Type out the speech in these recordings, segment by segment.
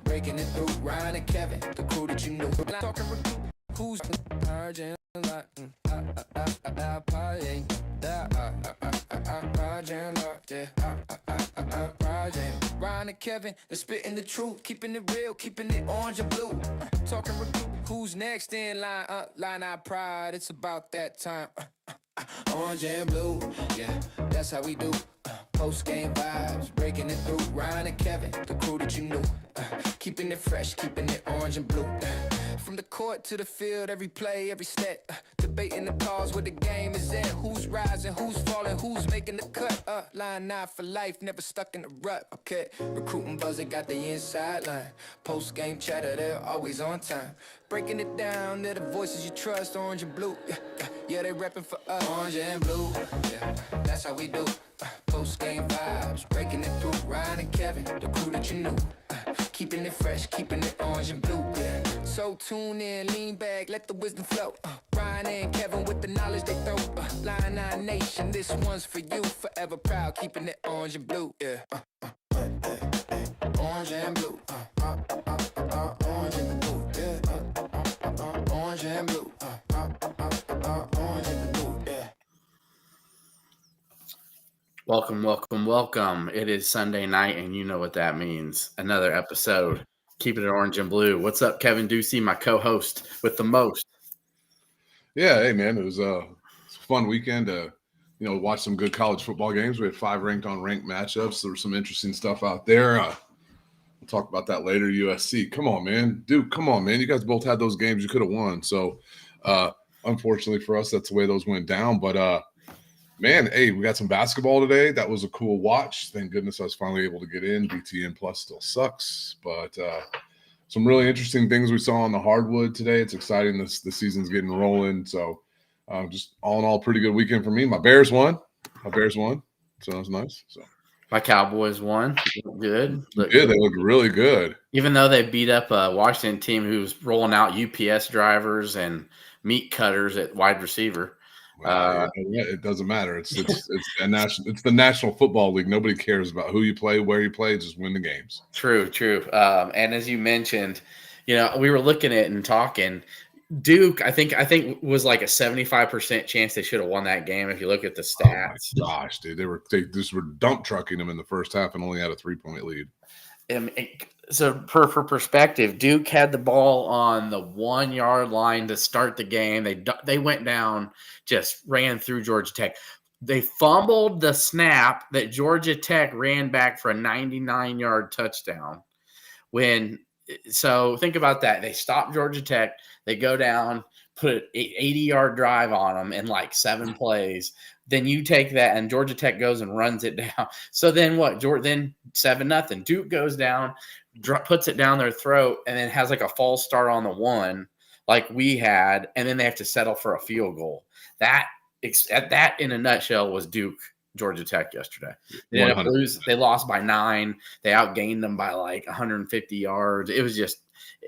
breaking it through. Ryan and Kevin, the crew that you knew. Talking recruit, who's Argent like Ryan and Kevin, they're spitting the truth, keeping it real, keeping it orange and blue. Talking recruit, who's next in line? Line our pride, it's about that time. Orange and blue, yeah, that's how we do. Post-game vibes, breaking it through. Ryan and Kevin, the crew that you knew. Keeping it fresh, keeping it orange and blue. From the court to the field, every play, every step. Debating the cause where the game is at. Who's rising, who's falling, who's making the cut. Line 9 for life, never stuck in the rut. Okay, recruiting buzzer got the inside line. Post-game chatter, they're always on time. Breaking it down, they're the voices you trust. Orange and blue, yeah, they repping for us. Orange and blue, yeah, that's how we do. Post-game vibes, breaking it through. Ryan and Kevin, the crew that you knew. Keeping it fresh, keeping it orange and blue, yeah. So tune in, lean back, let the wisdom flow. Ryan and Kevin with the knowledge they throw. Line 9 Nation, this one's for you. Forever proud, keeping it orange and blue, yeah. Orange and blue, orange and blue, yeah. Orange and blue, orange and blue, yeah. Welcome. It is Sunday night, and you know what that means. Another episode, Keeping It Orange and Blue. What's up, Kevin Ducey, my co-host with the most? Yeah, hey, man, it was a fun weekend to, watch some good college football games. We had 5 ranked-on-ranked matchups. There was some interesting stuff out there. We'll talk about that later. USC, come on, man. Duke, come on, man. You guys both had those games you could have won. So, unfortunately for us, that's the way those went down. But, man, hey, we got some basketball today. That was a cool watch. Thank goodness I was finally able to get in. BTN Plus still sucks. But some really interesting things we saw on the hardwood today. It's exciting. The season's getting rolling. So just all in all, pretty good weekend for me. My Bears won. So that was nice. So my Cowboys won. Good. They looked really good. Even though they beat up a Washington team who's rolling out UPS drivers and meat cutters at wide receiver. It doesn't matter. It's the National Football League. Nobody cares about who you play, where you play. Just win the games. True. And as you mentioned, we were looking at it and talking. Duke, I think was like a 75% chance they should have won that game if you look at the stats. Oh my gosh, dude, they just were dump trucking them in the first half and only had a 3-point lead. So for perspective, Duke had the ball on the 1-yard line to start the game. They went down, just ran through Georgia Tech. They fumbled the snap that Georgia Tech ran back for a 99-yard touchdown. So think about that. They stopped Georgia Tech. They go down, put an 80-yard drive on them in like 7 plays. Then you take that, and Georgia Tech goes and runs it down. So then what? Then 7-0. Duke goes down, puts it down their throat, and then has like a false start on the 1, like we had, and then they have to settle for a field goal. That in a nutshell was Duke Georgia Tech yesterday. They lost by 9. They outgained them by like 150 yards. It was just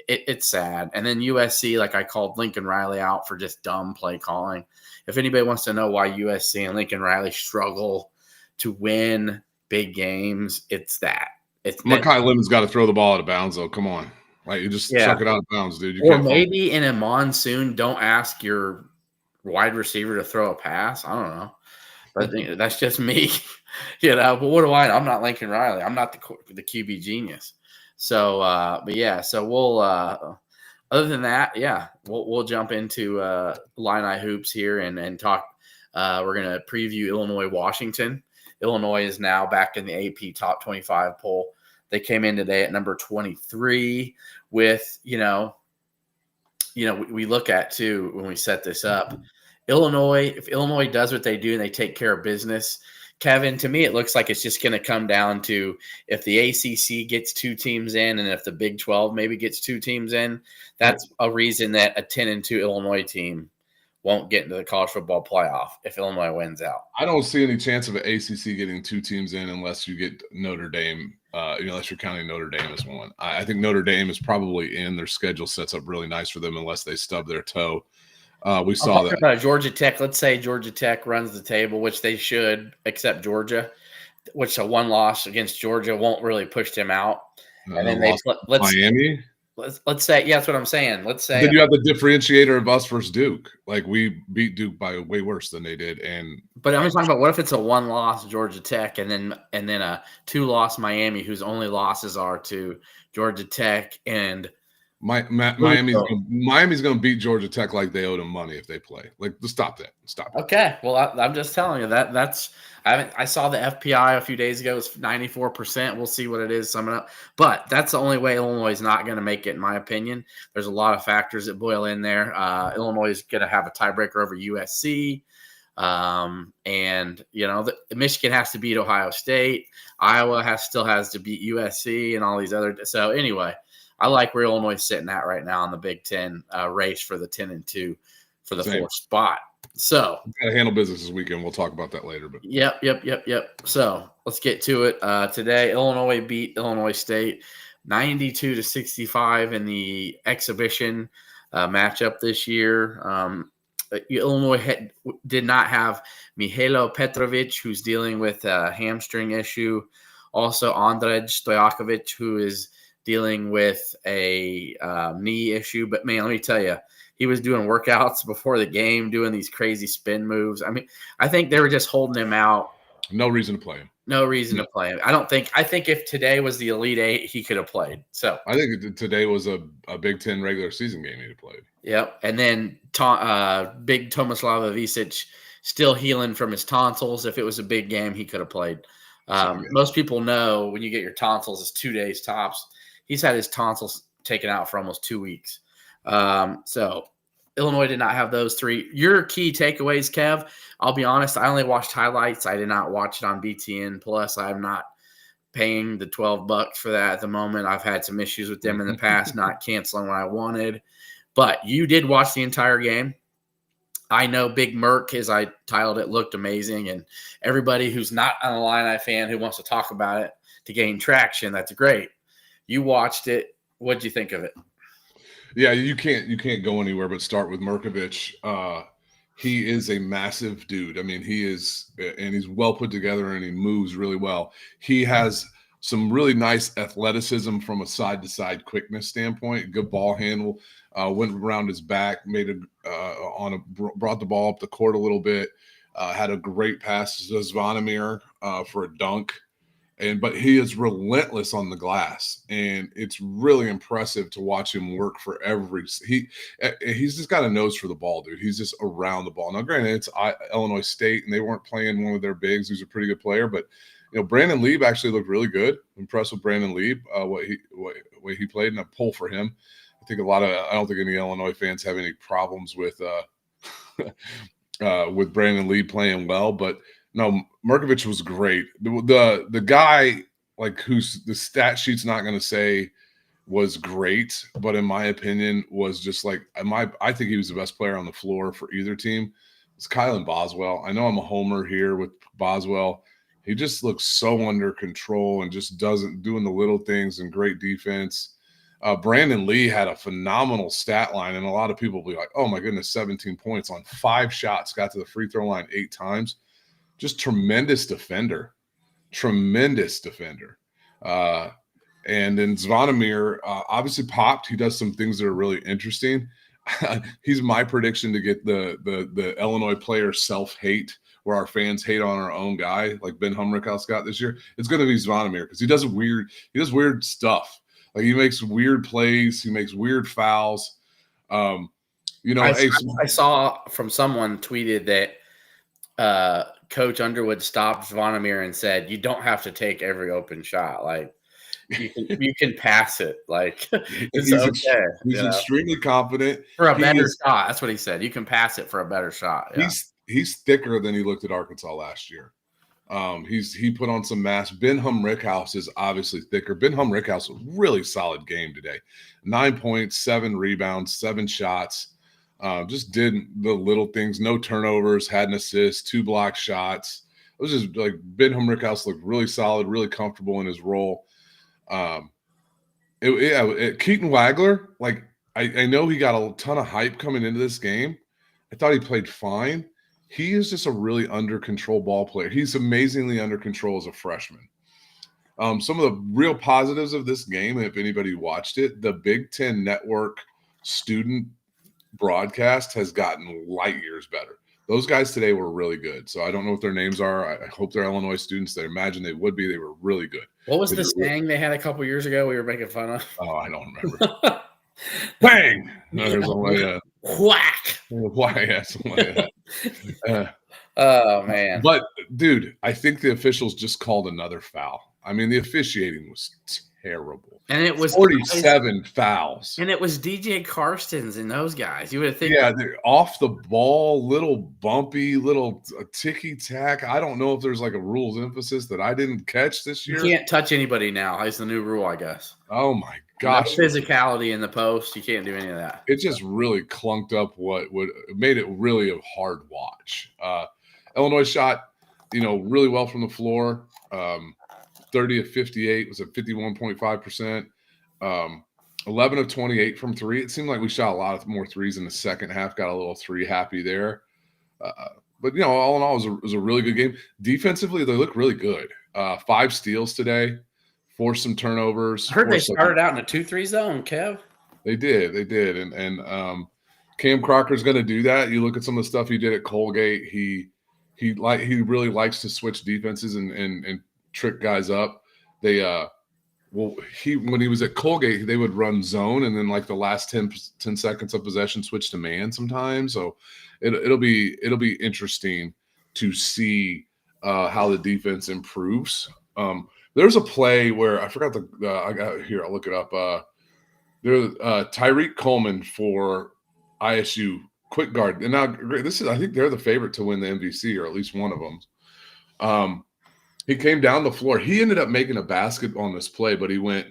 it's sad. And then USC, like I called Lincoln Riley out for just dumb play calling. If anybody wants to know why USC and Lincoln Riley struggle to win big games, it's that. Mekhi Lemon's got to throw the ball out of bounds, though. Come on. Like, you just chuck it out of bounds, dude. Or maybe in a monsoon, don't ask your wide receiver to throw a pass. I don't know. But that's just me, But what do I know? I'm not Lincoln Riley. I'm not the QB genius. So, So we'll. Other than that, we'll jump into Illini hoops here and talk. We're gonna preview Illinois Washington. Illinois is now back in the AP top 25 poll. They came in today at number 23 with we look at too when we set this up. Illinois, if Illinois does what they do and they take care of business, Kevin, to me, it looks like it's just going to come down to if the ACC gets 2 teams in and if the Big 12 maybe gets 2 teams in, that's a reason that a 10-2 Illinois team won't get into the college football playoff if Illinois wins out. I don't see any chance of an ACC getting 2 teams in unless you get Notre Dame, unless you're counting Notre Dame as one. I think Notre Dame is probably in. Their schedule sets up really nice for them unless they stub their toe. We saw that. About Georgia Tech. Let's say Georgia Tech runs the table, which they should, except Georgia, which a 1 loss against Georgia won't really push them out. and then lost Miami. Let's say, yeah, that's what I'm saying. Let's say then you have the differentiator of us versus Duke. Like we beat Duke by way worse than they did. But I'm talking about what if it's a 1-loss Georgia Tech and then a 2-loss Miami, whose only losses are to Georgia Tech and Miami's going to beat Georgia Tech like they owed them money if they play. Like, stop that. Stop it. Okay, well, I'm just telling you that's. I saw the FPI a few days ago. It's 94%. We'll see what it is summing up. But that's the only way Illinois is not going to make it, in my opinion. There's a lot of factors that boil in there. Illinois is going to have a tiebreaker over USC. And, Michigan has to beat Ohio State. Iowa still has to beat USC and all these other. So, anyway, I like where Illinois is sitting at right now in the Big Ten race for the 10-2 for the 4th spot. So got to handle business this weekend. We'll talk about that later. But yep. So let's get to it. Today, Illinois beat Illinois State 92-65 in the exhibition matchup this year. Illinois did not have Mihailo Petrovic, who's dealing with a hamstring issue. Also, Andrej Stojakovic, who is dealing with a knee issue. But, man, let me tell you, he was doing workouts before the game, doing these crazy spin moves. I mean, I think they were just holding him out. No reason to play him. No reason to play him. I think if today was the Elite Eight, he could have played. So I think today was a Big Ten regular season game he'd have played. Yep. And then big Tomislav Ivisic still healing from his tonsils. If it was a big game, he could have played. Most people know when you get your tonsils, it's 2 days tops. He's had his tonsils taken out for almost 2 weeks. So Illinois did not have those three. Your key takeaways, Kev, I'll be honest, I only watched highlights. I did not watch it on BTN Plus. I'm not paying the $12 for that at the moment. I've had some issues with them in the past, not canceling what I wanted. But you did watch the entire game. I know Big Merc, as I titled it, looked amazing. And everybody who's not an Illini fan who wants to talk about it to gain traction, that's great. You watched it. What'd you think of it? Yeah, you can't go anywhere but start with Mirkovic. He is a massive dude. I mean, he's well put together and he moves really well. He has some really nice athleticism from a side-to-side quickness standpoint. Good ball handle. Went around his back, brought the ball up the court a little bit. Had a great pass to Zvonimir for a dunk. But he is relentless on the glass, and it's really impressive to watch him work for he's just got a nose for the ball, dude. He's just around the ball. Now, granted, it's Illinois State, and they weren't playing one of their bigs who's a pretty good player, but Brandon Lieb actually looked really good. Impressed with Brandon Lieb, way he played, and a pull for him. I think I don't think any Illinois fans have any problems with with Brandon Lieb playing well, but. No, Mirkovic was great. The guy, like, who's the stat sheet's not going to say was great, but in my opinion was just like I think he was the best player on the floor for either team. It's Kylan Boswell. I know I'm a homer here with Boswell. He just looks so under control and just doing the little things and great defense. Brandon Lee had a phenomenal stat line, and a lot of people will be like, "Oh my goodness, 17 points on 5 shots, got to the free throw line 8 times." Just tremendous defender. And then Zvonimir obviously popped. He does some things that are really interesting. He's my prediction to get the Illinois player self-hate, where our fans hate on our own guy, like Ben Humrickhouse got this year. It's going to be Zvonimir because he does weird stuff. Like, he makes weird plays. He makes weird fouls. I saw from someone tweeted that Coach Underwood stopped Zvonimir and said, "You don't have to take every open shot. Like, you can pass it. Like, it's okay." He's extremely confident for a better shot. That's what he said. You can pass it for a better shot. Yeah. He's thicker than he looked at Arkansas last year. He put on some mass. Ben Humrickhouse is obviously thicker. Ben Humrickhouse, a really solid game today. 9 points, 7 rebounds, 7 shots. Just did the little things, no turnovers, had an assist, 2 block shots. It was just like Ben Humrickhouse looked really solid, really comfortable in his role. Keaton Wagler, like, I know he got a ton of hype coming into this game. I thought he played fine. He is just a really under control ball player. He's amazingly under control as a freshman. Some of the real positives of this game, if anybody watched it, the Big Ten Network student broadcast has gotten light years better. Those guys today were really good. So I don't know what their names are. I hope they're Illinois students. I imagine they would be. They were really good. What was the saying they had a couple years ago we were making fun of? Oh, I don't remember. Bang! There's only whack. Why? Yeah, something like that. Oh, man. But, dude, I think the officials just called another foul. I mean, the officiating was terrible. And it was 47 fouls. And it was DJ Karstens and those guys. You would think. Yeah, they're off the ball, little bumpy, little ticky-tack. I don't know if there's like a rules emphasis that I didn't catch this year. You can't touch anybody now. It's the new rule, I guess. Oh, my gosh. No physicality in the post. You can't do any of that. It just really clunked up made it really a hard watch. Illinois shot, really well from the floor. 30 of 58 was at 51.5%. 11 of 28 from three. It seemed like we shot a lot more threes in the second half. Got a little three happy there. But all in all, it was a really good game. Defensively, they look really good. 5 steals today. Forced some turnovers. I heard they started out in a 2-3 zone, Kev. They did. And Cam Crocker's going to do that. You look at some of the stuff he did at Colgate. He really likes to switch defenses and trick guys up. When he was at Colgate, they would run zone and then like the last 10 seconds of possession switch to man sometimes. So it'll be interesting to see how the defense improves. There's a play where I forgot I got here. I'll look it up. There's Tyreek Coleman for ISU quick guard. And now I think they're the favorite to win the MVC, or at least one of them. He came down the floor. He ended up making a basket on this play, but he went,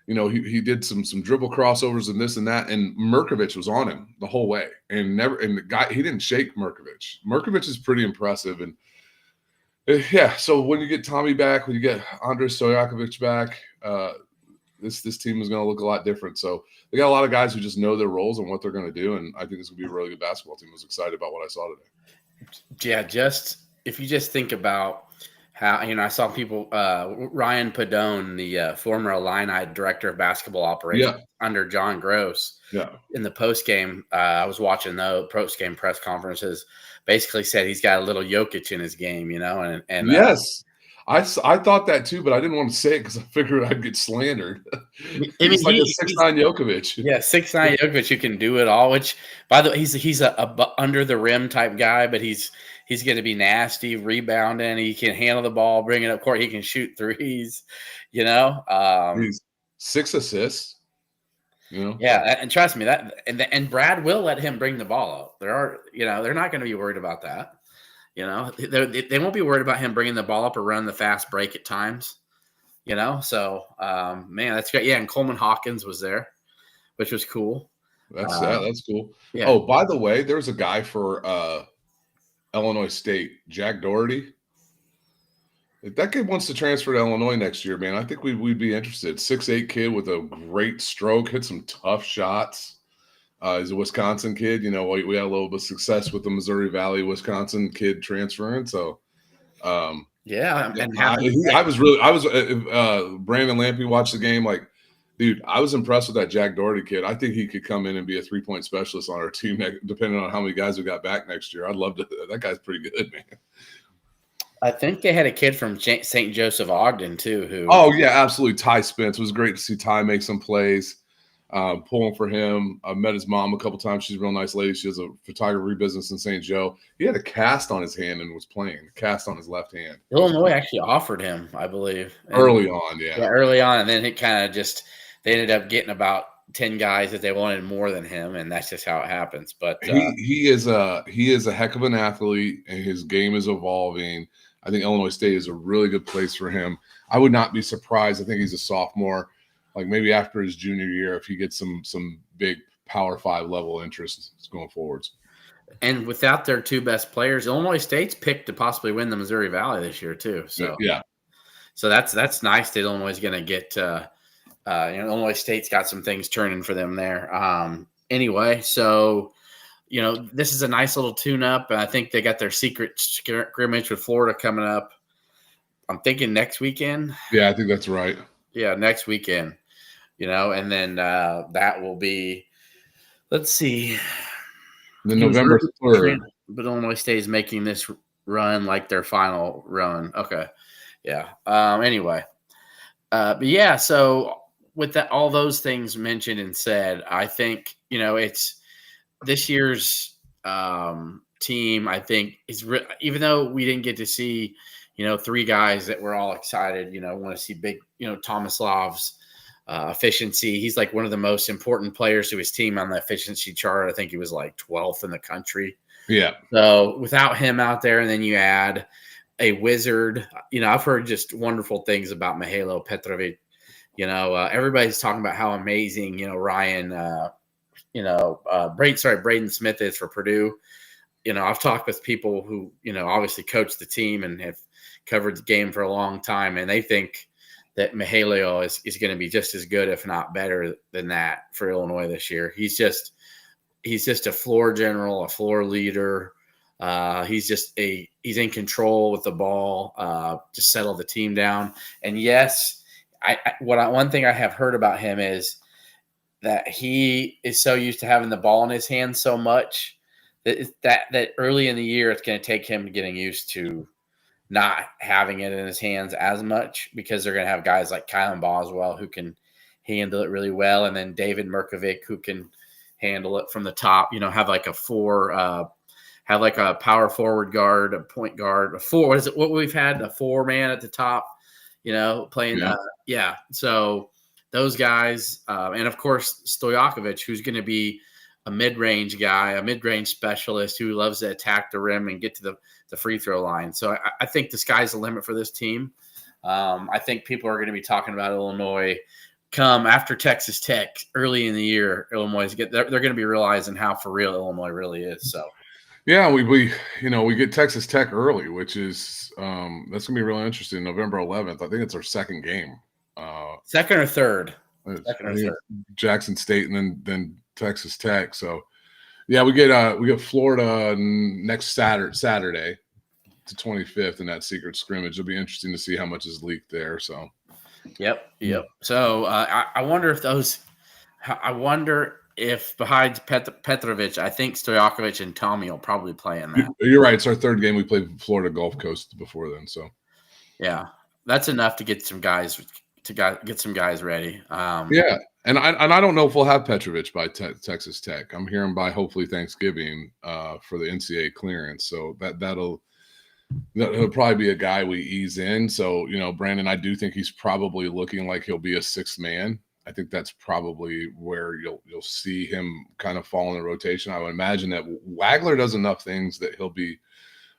he did some dribble crossovers and this and that. And Mirkovic was on him the whole way, and the guy, he didn't shake Mirkovic. Mirkovic is pretty impressive. And yeah, so when you get Tommy back, when you get Andres Stojakovic back, this team is going to look a lot different. So they got a lot of guys who just know their roles and what they're going to do. And I think this will be a really good basketball team. I was excited about what I saw today. Yeah, if you just think about how, I saw people, Ryan Padone, the former Illini director of basketball operations under John Gross. Yeah. In the post game, I was watching the post game press conferences. Basically said he's got a little Jokic in his game, and yes, I thought that too, but I didn't want to say it because I figured I'd get slandered. He's like a 6'9" Jokovic. Yeah, 6'9" Jokovic who can do it all. Which, by the way, he's a under the rim type guy, but he's going to be nasty, rebounding. He can handle the ball, bring it up court. He can shoot threes. He's 6 assists. Yeah, and trust me, that and Brad will let him bring the ball up. They're not going to be worried about that. They won't be worried about him bringing the ball up or running the fast break at times. So man, that's great. Yeah, and Coleman Hawkins was there, which was cool. That's cool. Yeah. Oh, by the way, there was a guy for Illinois State, Jack Doherty. If that kid wants to transfer to Illinois next year, man, I think we'd be interested. 6'8" kid with a great stroke, hit some tough shots. He's a Wisconsin kid. We had a little bit of success with the Missouri Valley, Wisconsin kid transferring. So, yeah, Brandon Lampe watched the game. Like, dude, I was impressed with that Jack Doherty kid. I think he could come in and be a 3-point specialist on our team, depending on how many guys we got back next year. I'd love to. That guy's pretty good, man. I think they had a kid from St. Joseph Ogden too. Who? Oh yeah, absolutely. Ty Spence. It was great to see Ty make some plays. Pulling for him. I met his mom a couple times. She's a real nice lady. She has a photography business in St. Joe. He had a cast on his hand and was playing. A cast on his left hand. Illinois actually offered him, I believe. Early on, yeah. Yeah, early on. And then it kind of they ended up getting about 10 guys that they wanted more than him, and that's just how it happens. But he is a heck of an athlete, and his game is evolving. I think Illinois State is a really good place for him. I would not be surprised. I think he's a sophomore, like maybe after his junior year, if he gets some big Power 5 level interest going forwards. And without their 2 best players, Illinois State's picked to possibly win the Missouri Valley this year too. So yeah, so that's nice that Illinois is going to get. Illinois State's got some things turning for them there. Anyway, so. This is a nice little tune-up. I think they got their secret scrimmage with Florida coming up I'm thinking next weekend. Yeah, I think that's right. Yeah, next weekend. And then that will be. Let's see. The November 3rd. But Illinois State is making this run like their final run. Okay. Yeah. Anyway. But yeah, so with all those things mentioned and said, I think, it's this year's team, I think, is even though we didn't get to see, 3 guys that we're all excited, want to see big, Tomislav's efficiency. He's like one of the most important players to his team on the efficiency chart. I think he was like 12th in the country. Yeah. So without him out there, and then you add a wizard, I've heard just wonderful things about Mihailo Petrovic. Everybody's talking about how amazing, Ryan, Braden Smith is for Purdue. I've talked with people who, obviously coach the team and have covered the game for a long time, and they think that Mihailo is going to be just as good, if not better than that for Illinois this year. He's just a floor general, a floor leader. He's in control with the ball, just settle the team down. And yes, one thing I have heard about him is that he is so used to having the ball in his hands so much that early in the year, it's going to take him getting used to not having it in his hands as much, because they're going to have guys like Kylan Boswell who can handle it really well. And then David Mirkovic who can handle it from the top, have like have like a power forward guard, a point guard, a 4. What is it? What we've had, a 4-man at the top, playing. Yeah. So those guys, and of course Stojakovic, who's going to be a mid-range guy, a mid-range specialist who loves to attack the rim and get to the free throw line. So I think the sky's the limit for this team. I think people are going to be talking about Illinois come after Texas Tech early in the year. They're going to be realizing how for real Illinois really is. So. Yeah, we get Texas Tech early, which is that's gonna be really interesting. November 11th, I think it's our second game. Second or third. Jackson State and then Texas Tech. So yeah, we get Florida next Saturday, the 25th, in that secret scrimmage. It'll be interesting to see how much is leaked there. So. Yep. So I wonder if behind Petrovic, I think Stojakovic and Tommy will probably play in that. You're right. It's our third game. We played Florida Gulf Coast before then. So, yeah, that's enough to get some guys ready. Yeah, and I don't know if we'll have Petrovic by Texas Tech. I'm hearing by hopefully Thanksgiving for the NCAA clearance. So that'll probably be a guy we ease in. So Brandon, I do think he's probably looking like he'll be a 6th man. I think that's probably where you'll see him kind of fall in the rotation. I would imagine that Wagler does enough things that he'll be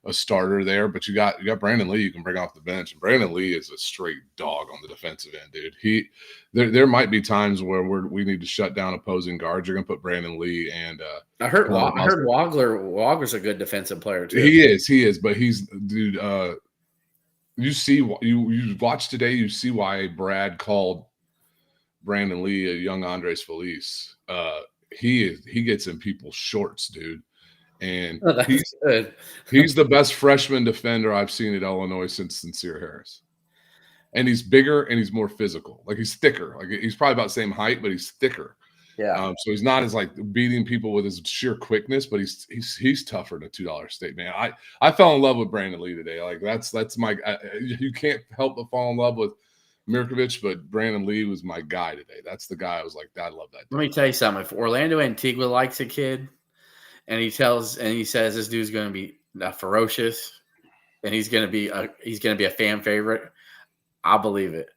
a starter there, but you got Brandon Lee you can bring off the bench, and Brandon Lee is a straight dog on the defensive end, dude. There might be times where we need to shut down opposing guards. You're gonna put Brandon Lee and I heard Wagler's a good defensive player too. He is, but he's dude. You watch today, you see why Brad called Brandon Lee a young Andres Feliz. He gets in people's shorts, dude. And he's the best freshman defender I've seen at Illinois since Sincere Harris. And he's bigger and he's more physical. Like he's thicker. Like he's probably about the same height, but he's thicker. Yeah. So he's not as like beating people with his sheer quickness, but he's tougher than a $2 State man. I fell in love with Brandon Lee today. Like that's my. You can't help but fall in love with Mirkovic, but Brandon Lee was my guy today. That's the guy I was like, I love that. Let me tell you something. If Orlando Antigua likes a kid, and he says this dude's going to be ferocious, and he's going to be a fan favorite, I'll believe it.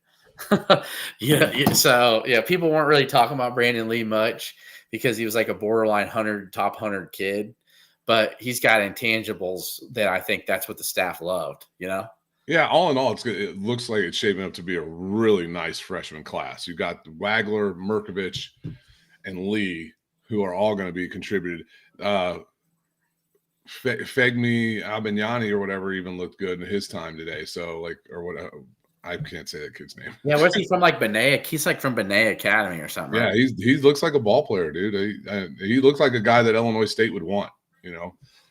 Yeah. So yeah, people weren't really talking about Brandon Lee much because he was like a borderline top 100 kid, but he's got intangibles that I think that's what the staff loved. Yeah, all in all, it's good. It looks like it's shaping up to be a really nice freshman class. You got Wagler, Mirkovic, and Lee, who are all going to be contributed. Fegmi Abignani or whatever even looked good in his time today. So I can't say that kid's name. Yeah, where's he from? Like Benet? He's like from Benet Academy or something. Yeah, right? he looks like a ball player, dude. He looks like a guy that Illinois State would want.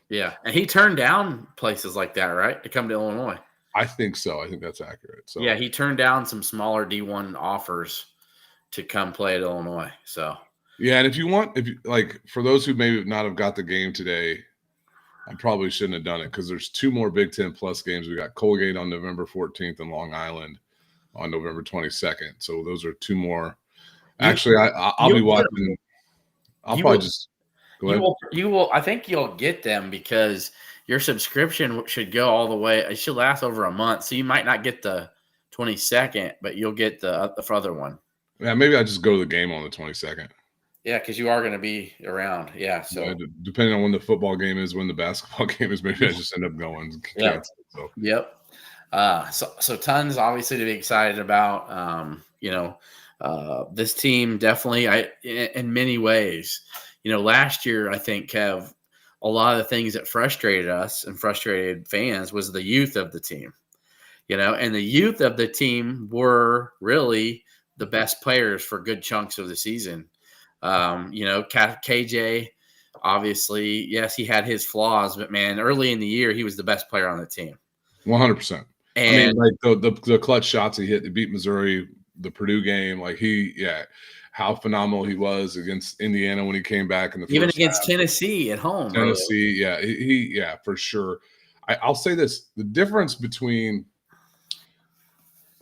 Yeah, and he turned down places like that, right, to come to Illinois. I think so. I think that's accurate. So yeah, he turned down some smaller D1 offers to come play at Illinois. So yeah, and if you like for those who may not have got the game today, I probably shouldn't have done it because there's 2 more Big Ten Plus games. We got Colgate on November 14th and Long Island on November 22nd. So those are 2 more. Actually, I'll be watching. I'll probably just go ahead. You will. I think you'll get them because your subscription should go all the way. It should last over a month, so you might not get the 22nd, but you'll get the further one. Yeah, maybe I just go to the game on the 22nd. Yeah, because you are going to be around. Yeah, so yeah, depending on when the football game is, when the basketball game is, maybe I just end up going. Yeah. So. Yep. So tons obviously to be excited about. This team definitely. In many ways, last year I think have a lot of the things that frustrated us and frustrated fans was the youth of the team. And the youth of the team were really the best players for good chunks of the season. KJ, obviously, yes, he had his flaws, but man, early in the year, he was the best player on the team. 100%. And like the clutch shots he hit to beat Missouri, the Purdue game, how phenomenal he was against Indiana when he came back in the even first against half. Tennessee at home. Tennessee, he for sure. I'll say this: the difference between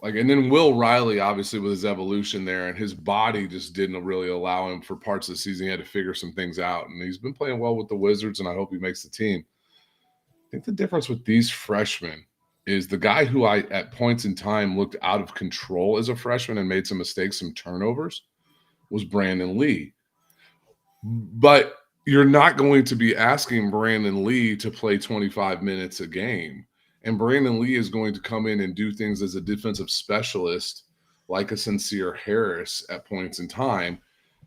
and then Will Riley, obviously, with his evolution there, and his body just didn't really allow him for parts of the season. He had to figure some things out, and he's been playing well with the Wizards, and I hope he makes the team. I think the difference with these freshmen is the guy who at points in time looked out of control as a freshman and made some mistakes, some turnovers, was Brandon Lee. But you're not going to be asking Brandon Lee to play 25 minutes a game. And Brandon Lee is going to come in and do things as a defensive specialist, like a Sincere Harris at points in time.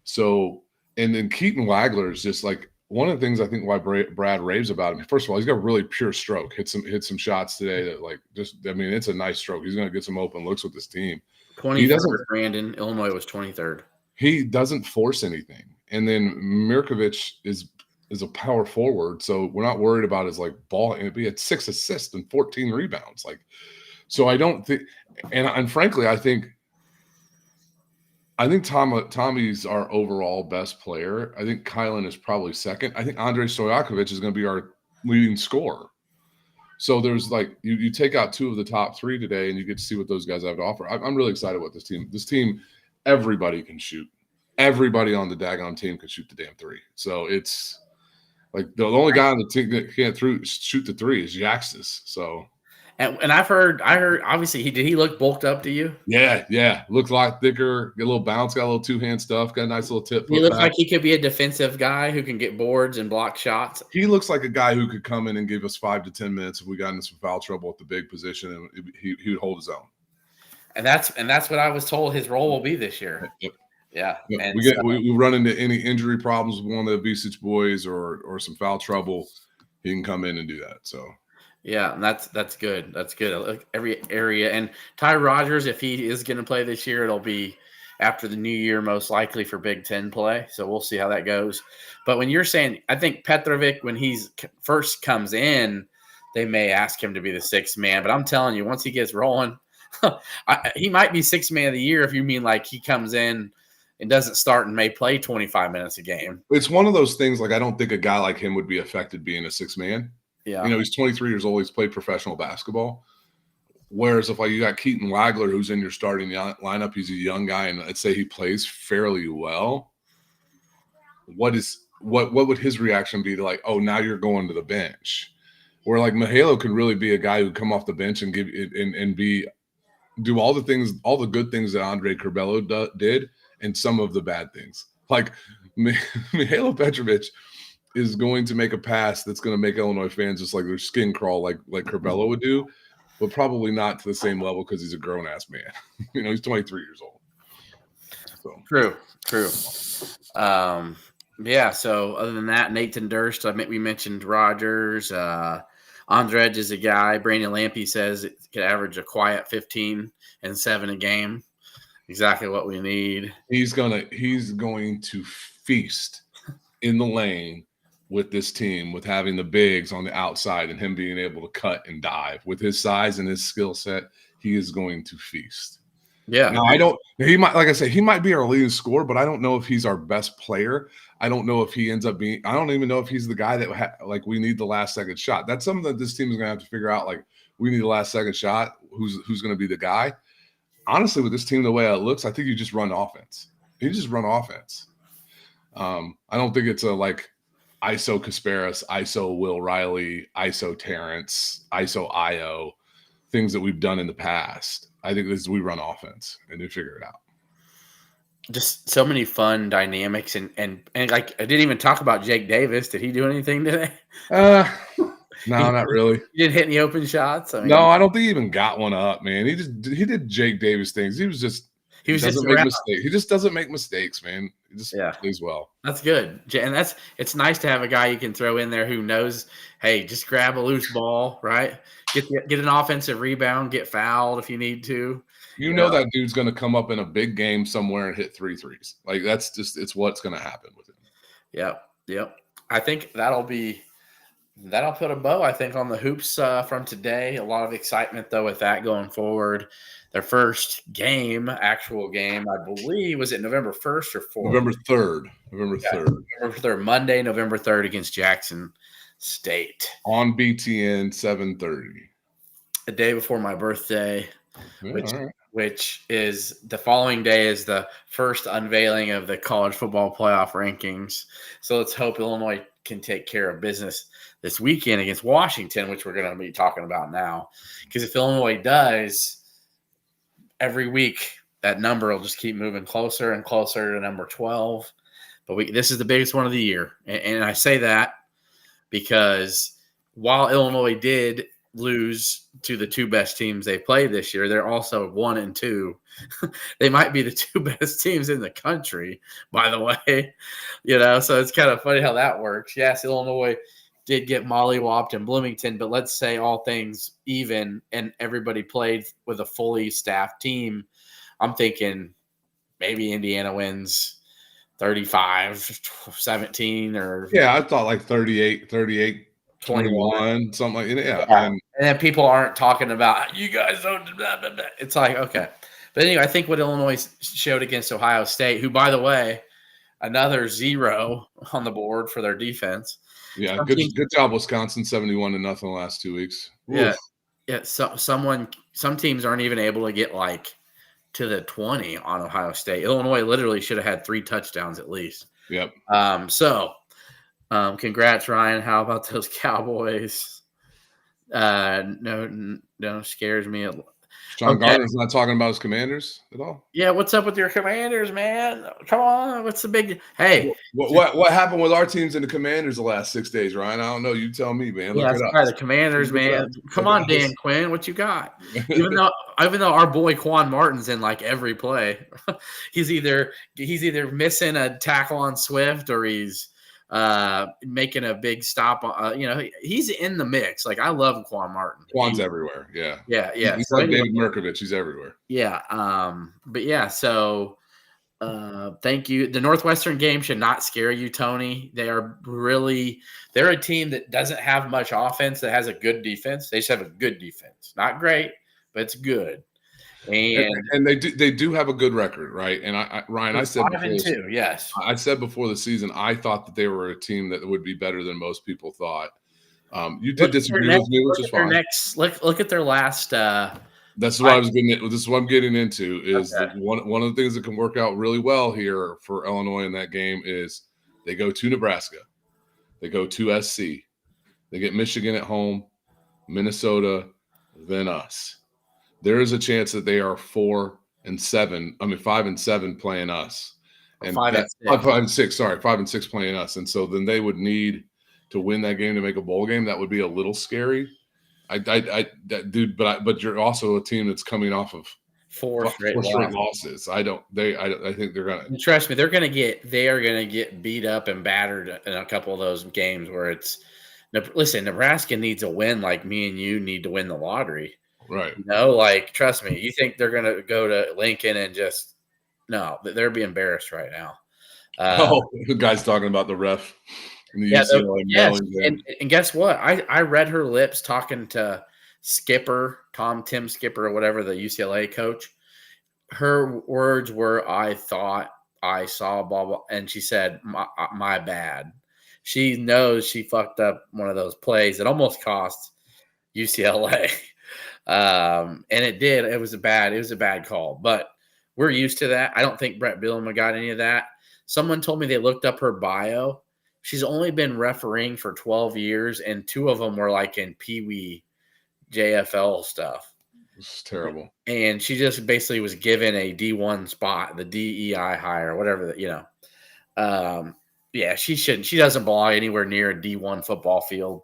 So, and then Keaton Wagler is just one of the things I think why Brad raves about him. First of all, he's got a really pure stroke. Hit some shots today that it's a nice stroke. He's going to get some open looks with this team. 23rd, Brandon. Illinois was 23rd. He doesn't force anything. And then Mirkovic is a power forward, so we're not worried about his ball. And he had 6 assists and 14 rebounds. So I don't think, and frankly, I think Tommy's our overall best player. I think Kylan is probably second. I think Andrei Stojakovic is going to be our leading scorer. So there's you take out 2 of the top 3 today, and you get to see what those guys have to offer. I'm really excited about this team. This team, everybody can shoot. Everybody on the daggone team can shoot the damn 3. So it's the only guy on the team that can't shoot the 3 is Yaxis. So, and I heard obviously did he look bulked up to you? Yeah, looked a lot thicker, get a little bounce, got a little 2-hand stuff, got a nice little tip. He looks like he could be a defensive guy who can get boards and block shots. He looks like a guy who could come in and give us 5 to 10 minutes if we got into some foul trouble at the big position, and he would hold his own. And that's what I was told his role will be this year. Yep. Yeah, and we run into any injury problems with one of the Visich boys or some foul trouble, he can come in and do that. So yeah, and that's good. That's good. Every area, and Ty Rogers, if he is going to play this year, it'll be after the new year, most likely for Big Ten play. So we'll see how that goes. But when you're saying, I think Petrovic, when he's first comes in, they may ask him to be the 6th man. But I'm telling you, once he gets rolling, he might be 6th man of the year if you mean he comes in and doesn't start and may play 25 minutes a game. It's one of those things I don't think a guy like him would be affected being a 6th man. Yeah. He's 23 years old. He's played professional basketball. Whereas if you got Keaton Wagler, who's in your starting lineup, he's a young guy, and let's say he plays fairly well. What would his reaction be to oh, now you're going to the bench? Where Mihailo could really be a guy who come off the bench and give and do all the good things that Andre Curbelo did, and some of the bad things. Mihailo Petrovic is going to make a pass that's going to make Illinois fans just their skin crawl like Curbelo would do, but probably not to the same level because he's a grown-ass man. He's 23 years old. So True. Yeah, so other than that, Nathan Durst, we mentioned Rogers. Andrej is a guy. Brandon Lampy says it could average a quiet 15 and 7 a game. Exactly what we need. He's going to feast in the lane with this team, with having the bigs on the outside and him being able to cut and dive. With his size and his skill set, he is going to feast. Yeah. Now, he might, like I said, he might be our leading scorer, but I don't know if he's our best player. I don't know if he ends up being, I don't even know if he's the guy that like we need the last second shot. That's something that this team is going to have to figure out. Like, we need the last second shot. Who's going to be the guy? Honestly, with this team, the way it looks, I think you just run offense. You just run offense. I don't think it's a like ISO Kasparis, ISO Will Riley, ISO Terrence, ISO Io, things that we've done in the past. I think this is we run offense and then figure it out. Just so many fun dynamics and like I didn't even talk about Jake Davis. Did he do anything today? No, not really. He didn't hit any open shots. I mean, no, I don't think he even got one up, man. He did Jake Davis things. He doesn't make mistakes. He just doesn't make mistakes, man. He just plays well. That's good. And it's nice to have a guy you can throw in there who knows, hey, just grab a loose ball, right? Get an offensive rebound, get fouled if you need to. You know that dude's going to come up in a big game somewhere and hit 3 threes. Like that's just it's what's going to happen with him. Yep. I think that'll put a bow, I think, on the hoops from today. A lot of excitement though with that going forward. Their first actual game, I believe, was it November 1st or 4th? November 3rd. November 3rd, Monday, November 3rd against Jackson State. On BTN, 7:30. The day before my birthday, which is the following day is the first unveiling of the college football playoff rankings. So let's hope Illinois can take care of business this weekend against Washington, which we're going to be talking about now. Because if Illinois does, every week that number will just keep moving closer and closer to number 12. But this is the biggest one of the year. And I say that because while Illinois did lose to the 2 best teams they played this year, they're also 1 and 2. They might be the 2 best teams in the country, by the way. So it's kind of funny how that works. Yes, Illinois did get mollywopped in Bloomington, but let's say all things even and everybody played with a fully staffed team. I'm thinking maybe Indiana wins 35-17 or I thought like 38-21, something like that. Yeah. And then people aren't talking about you guys don't blah, blah, blah. It's like, okay. But anyway, I think what Illinois showed against Ohio State, who, by the way, another 0 on the board for their defense. Yeah, good job, Wisconsin, 71-0 the last 2 weeks. Yeah. So some teams aren't even able to get like to the 20 on Ohio State. Illinois literally should have had 3 touchdowns at least. Yep. Congrats, Ryan. How about those Cowboys? No, scares me. John Gardner's not talking about his Commanders at all. Yeah, what's up with your Commanders, man? Come on, what's the big? Hey, what happened with our teams and the Commanders the last 6 days, Ryan? I don't know. You tell me, man. Look it up. Right, the Commanders, man. Come on, Dan Quinn, what you got? even though our boy Quan Martin's in like every play, he's either missing a tackle on Swift or he's making a big stop. He's in the mix. Like I love Quan Martin. Quan's everywhere. Yeah. He's so like David Mirkovic. He's everywhere. Yeah. But yeah. So, thank you. The Northwestern game should not scare you, Tony. They're a team that doesn't have much offense that has a good defense. They just have a good defense. Not great, but it's good. And they do have a good record, right? And Ryan, I said 5-2, yes. I said before the season, I thought that they were a team that would be better than most people thought. You did disagree with me, which is fine. Look at their last. That's what I was getting. This is what I'm getting into. Is one of the things that can work out really well here for Illinois in that game is they go to Nebraska, they go to SC, they get Michigan at home, Minnesota, then us. There is a chance that they are 4-7. 5-7 playing us, and 5-6. Sorry, 5-6 playing us, and so then they would need to win that game to make a bowl game. That would be a little scary. But you're also a team that's coming off of four straight losses. I think they're gonna trust me. They are gonna get beat up and battered in a couple of those games where it's. Listen, Nebraska needs a win like me and you need to win the lottery. Right. Trust me. You think they're going to go to Lincoln and just – no, they're being embarrassed right now. The guy's talking about the ref. in the Yeah, UCLA yes, Maryland game. and guess what? I read her lips talking to Skipper, Tim Skipper, or whatever, the UCLA coach. Her words were, "I thought I saw blah blah," and she said, "My bad." She knows she fucked up one of those plays that almost cost UCLA, and it did. It was a bad call, but we're used to that. I don't think Brett Bielema got any of that. Someone told me they looked up her bio. She's only been refereeing for 12 years, and 2 of them were like in Pee Wee JFL stuff. It's terrible. And she just basically was given a D1 spot, the DEI hire, whatever that, yeah, she shouldn't. She doesn't belong anywhere near a D1 football field.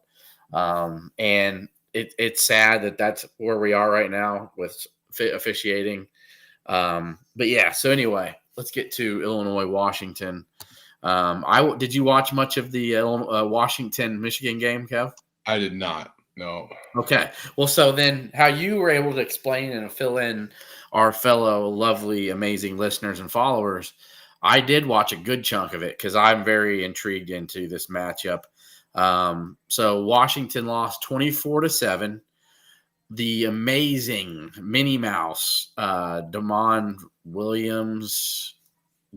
And it's sad that that's where we are right now with officiating. But yeah, so anyway, let's get to Illinois, Washington. Did you watch much of the Washington Michigan game, Kev? I did not. No. Okay. Well, so then how you were able to explain and fill in our fellow lovely, amazing listeners and followers, I did watch a good chunk of it because I'm very intrigued into this matchup. So Washington lost 24-7. The amazing Minnie Mouse, Damon Williams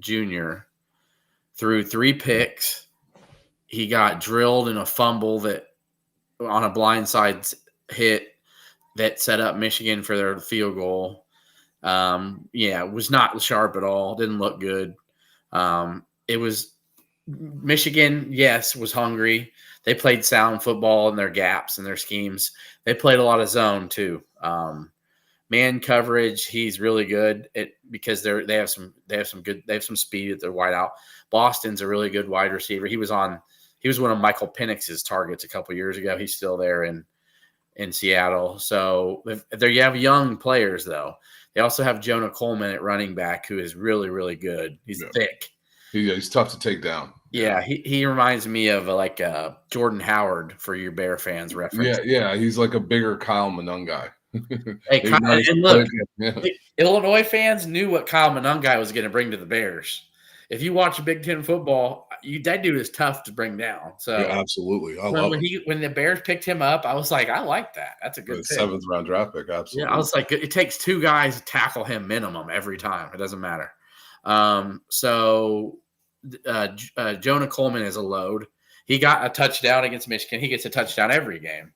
Jr., threw 3 picks. He got drilled in a fumble that on a blindside hit that set up Michigan for their field goal. It was not sharp at all. Didn't look good. It was Michigan, yes, was hungry. They played sound football in their gaps and their schemes. They played a lot of zone too. Man coverage, he's really good because they have some speed at their wideout. Boston's a really good wide receiver. He was one of Michael Penix's targets a couple years ago. He's still there in Seattle. So there you have young players though. They also have Jonah Coleman at running back, who is really, really good. He's thick. He's tough to take down. Yeah, he reminds me of like Jordan Howard for your Bear fans reference. Yeah, he's like a bigger Kyle Monangai. Hey, and look, Illinois fans knew what Kyle Monangai was going to bring to the Bears. If you watch Big Ten football, that dude is tough to bring down. So yeah, absolutely. I love it. When the Bears picked him up, I was like, I like that. That's a good pick. 7th round draft pick. Absolutely. Yeah, I was like, it takes 2 guys to tackle him minimum every time. It doesn't matter. Jonah Coleman is a load. He got a touchdown against Michigan. He gets a touchdown every game.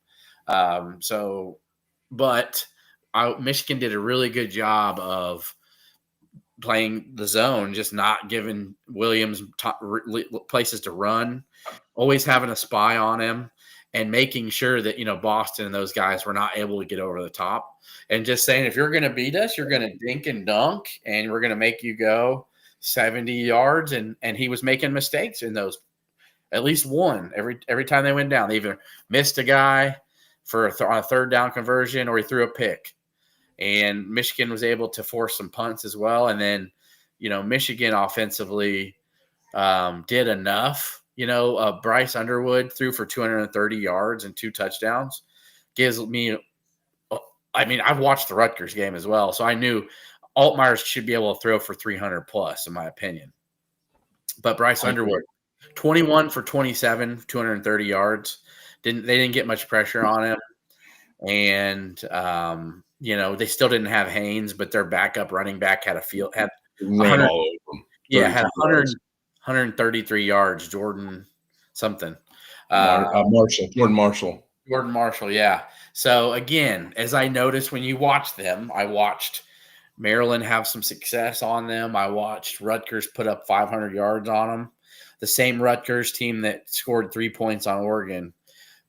Michigan did a really good job of playing the zone, just not giving Williams places to run, always having a spy on him and making sure that, Boston and those guys were not able to get over the top and just saying, if you're going to beat us, you're going to dink and dunk and we're going to make you go 70 yards. And he was making mistakes in those, at least one every time they went down. They either missed a guy on a 3rd down conversion or he threw a pick. And Michigan was able to force some punts as well. And then, Michigan offensively did enough. Bryce Underwood threw for 230 yards and 2 touchdowns. Gives me – I've watched the Rutgers game as well, so I knew Altmaier should be able to throw for 300 plus, in my opinion. But Bryce Underwood, 21 for 27, 230 yards. They didn't get much pressure on him. And they still didn't have Haynes, but their backup running back had 100, all over them. Yeah, had 133 yards. Jordan something. Jordan Marshall, yeah. So again, as I noticed when you watch them, I watched Maryland have some success on them. I watched Rutgers put up 500 yards on them. The same Rutgers team that scored 3 points on Oregon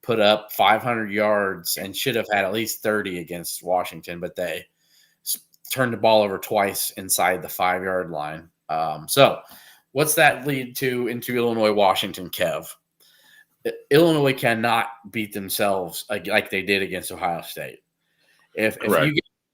put up 500 yards and should have had at least 30 against Washington, but they turned the ball over twice inside the 5-yard line. So what's that lead to into Illinois, Washington, Kev? Illinois cannot beat themselves like they did against Ohio State. If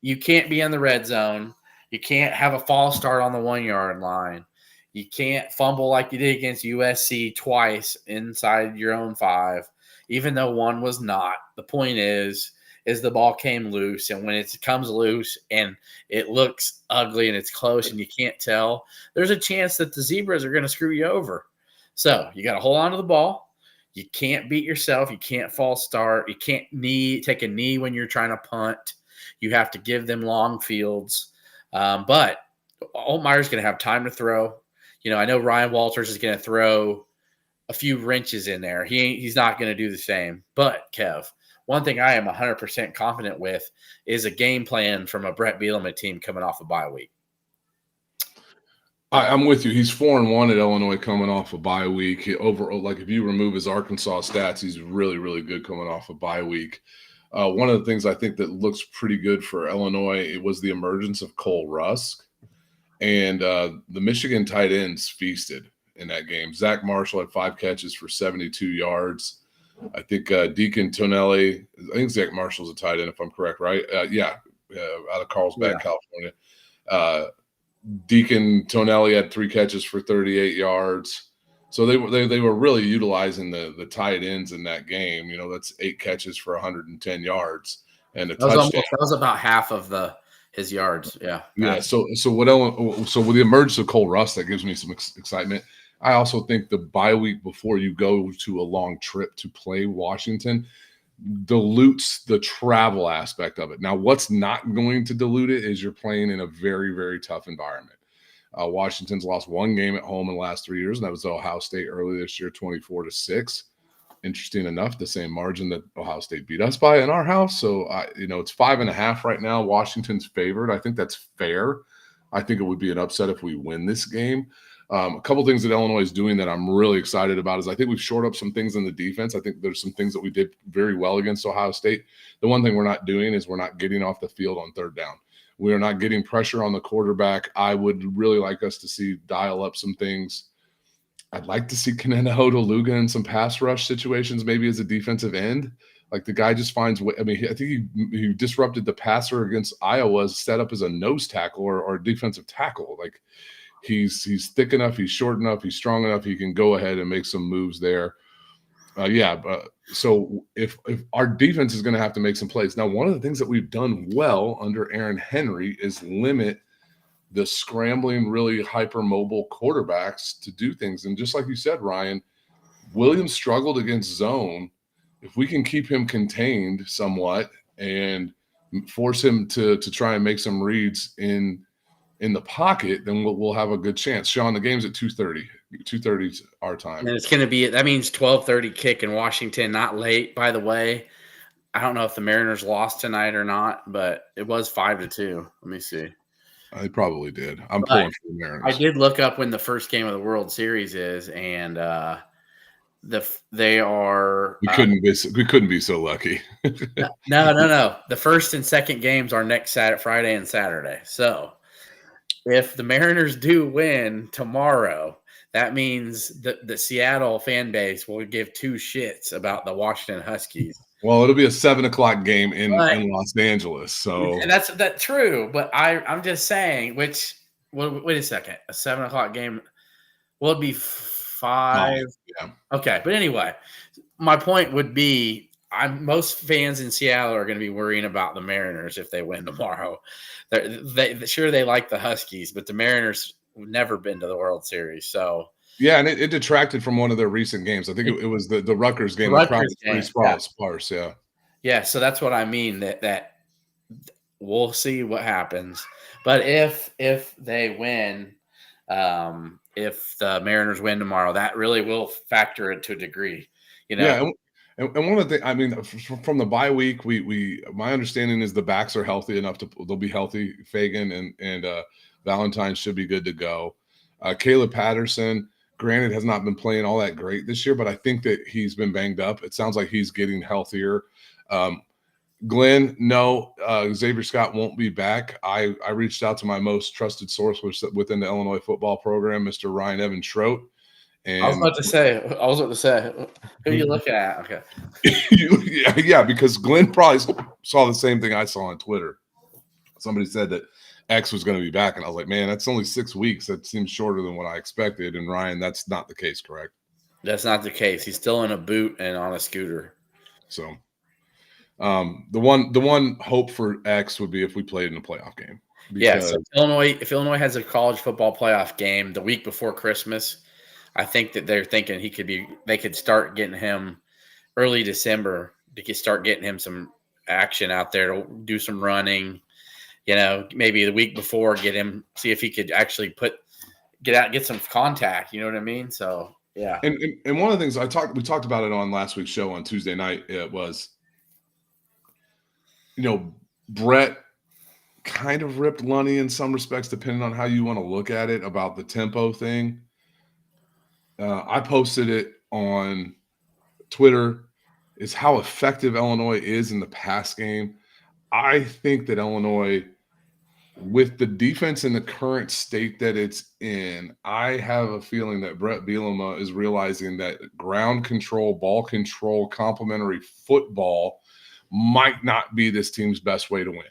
you can't be in the red zone, you can't have a false start on the 1-yard line. You can't fumble like you did against USC twice inside your own 5. Even though one was not. The point is the ball came loose, and when it comes loose and it looks ugly and it's close and you can't tell, there's a chance that the Zebras are going to screw you over. So you got to hold on to the ball. You can't beat yourself. You can't false start. You can't take a knee when you're trying to punt. You have to give them long fields. But Altmaier's going to have time to throw. I know Ryan Walters is going to throw a few wrenches in there. He's not going to do the same. But, Kev, one thing I am 100% confident with is a game plan from a Brett Bielema team coming off a bye week. I'm with you. He's 4-1 at Illinois coming off a bye week. Overall, like if you remove his Arkansas stats, he's really, really good coming off a bye week. One of the things I think that looks pretty good for Illinois, it was the emergence of Cole Rusk. And the Michigan tight ends feasted in that game. Zach Marshall had 5 catches for 72 yards. I think Deacon Tonelli, I think Zach Marshall's a tight end, if I'm correct, right? Out of Carlsbad, California. Deacon Tonelli had 3 catches for 38 yards. So they were really utilizing the tight ends in that game. That's 8 catches for 110 yards and a touchdown. That was about half of his yards. Yeah. Yeah. So with the emergence of Cole Rusk, that gives me some excitement. I also think the bye week before you go to a long trip to play Washington dilutes the travel aspect of it. Now, what's not going to dilute it is you're playing in a very, very tough environment. Washington's lost 1 game at home in the last 3 years, and that was Ohio State early this year, 24-6. Interesting enough, the same margin that Ohio State beat us by in our house. So, it's 5.5 right now. Washington's favored. I think that's fair. I think it would be an upset if we win this game. A couple things that Illinois is doing that I'm really excited about is I think we've shored up some things in the defense. I think there's some things that we did very well against Ohio State. The one thing we're not doing is we're not getting off the field on 3rd down. We are not getting pressure on the quarterback. I would really like us to dial up some things. I'd like to see Kanena Hodaluga in some pass rush situations, maybe as a defensive end. Like the guy just finds – I think he disrupted the passer against Iowa set up as a nose tackle or a defensive tackle. Like – He's thick enough, he's short enough, he's strong enough, he can go ahead and make some moves there. So if our defense is going to have to make some plays. Now, one of the things that we've done well under Aaron Henry is limit the scrambling, really hypermobile quarterbacks to do things. And just like you said, Ryan, Williams struggled against zone. If we can keep him contained somewhat and force him to try and make some reads in the pocket, then we'll have a good chance. Sean, the game's at 2:30. 2:30 our time. And it's going to be – that means 12:30 kick in Washington, not late, by the way. I don't know if the Mariners lost tonight or not, but it was 5-2. Let me see. They probably did. I'm pulling for the Mariners. I did look up when the first game of the World Series is, and they are. We couldn't be so lucky. No. The first and second games are next Friday and Saturday. So if the Mariners do win tomorrow, that means the Seattle fan base will give 2 shits about the Washington Huskies. Well, it'll be a 7:00 game in Los Angeles. So and that's true. But I'm just saying, wait a second. A 7:00 game will it be 5? Yeah. Okay. But anyway, my point would be most fans in Seattle are going to be worrying about the Mariners if they win tomorrow. They like the Huskies, but the Mariners have never been to the World Series. So yeah, and it detracted from one of their recent games. I think it was the Rutgers game. The crowd was pretty sparse. Yeah. Yeah. So that's what I mean. That we'll see what happens. But if they win, if the Mariners win tomorrow, that really will factor it to a degree. Yeah. And one of the things, from the bye week, my understanding is the backs are healthy enough they'll be healthy. Fagan and Valentine should be good to go. Caleb Patterson, granted, has not been playing all that great this year, but I think that he's been banged up. It sounds like he's getting healthier. Glenn, no, Xavier Scott won't be back. I reached out to my most trusted source within the Illinois football program, Mr. Ryan Evan Schroet. And I was about to say, who are you looking at? Okay. yeah, because Glenn probably saw the same thing I saw on Twitter. Somebody said that X was going to be back, and I was like, man, that's only 6 weeks. That seems shorter than what I expected. And Ryan, that's not the case, correct? That's not the case. He's still in a boot and on a scooter. So the one hope for X would be if we played in a playoff game. So if Illinois has a college football playoff game the week before Christmas, I think that they're thinking they could start getting him early December to start getting him some action out there to do some running. Maybe the week before, see if he could actually get some contact. You know what I mean? So yeah. And one of the things we talked about it on last week's show on Tuesday night. It was, Brett kind of ripped Lunny in some respects, depending on how you want to look at it, about the tempo thing. I posted it on Twitter, is how effective Illinois is in the pass game. I think that Illinois, with the defense in the current state that it's in, I have a feeling that Brett Bielema is realizing that ground control, ball control, complementary football might not be this team's best way to win.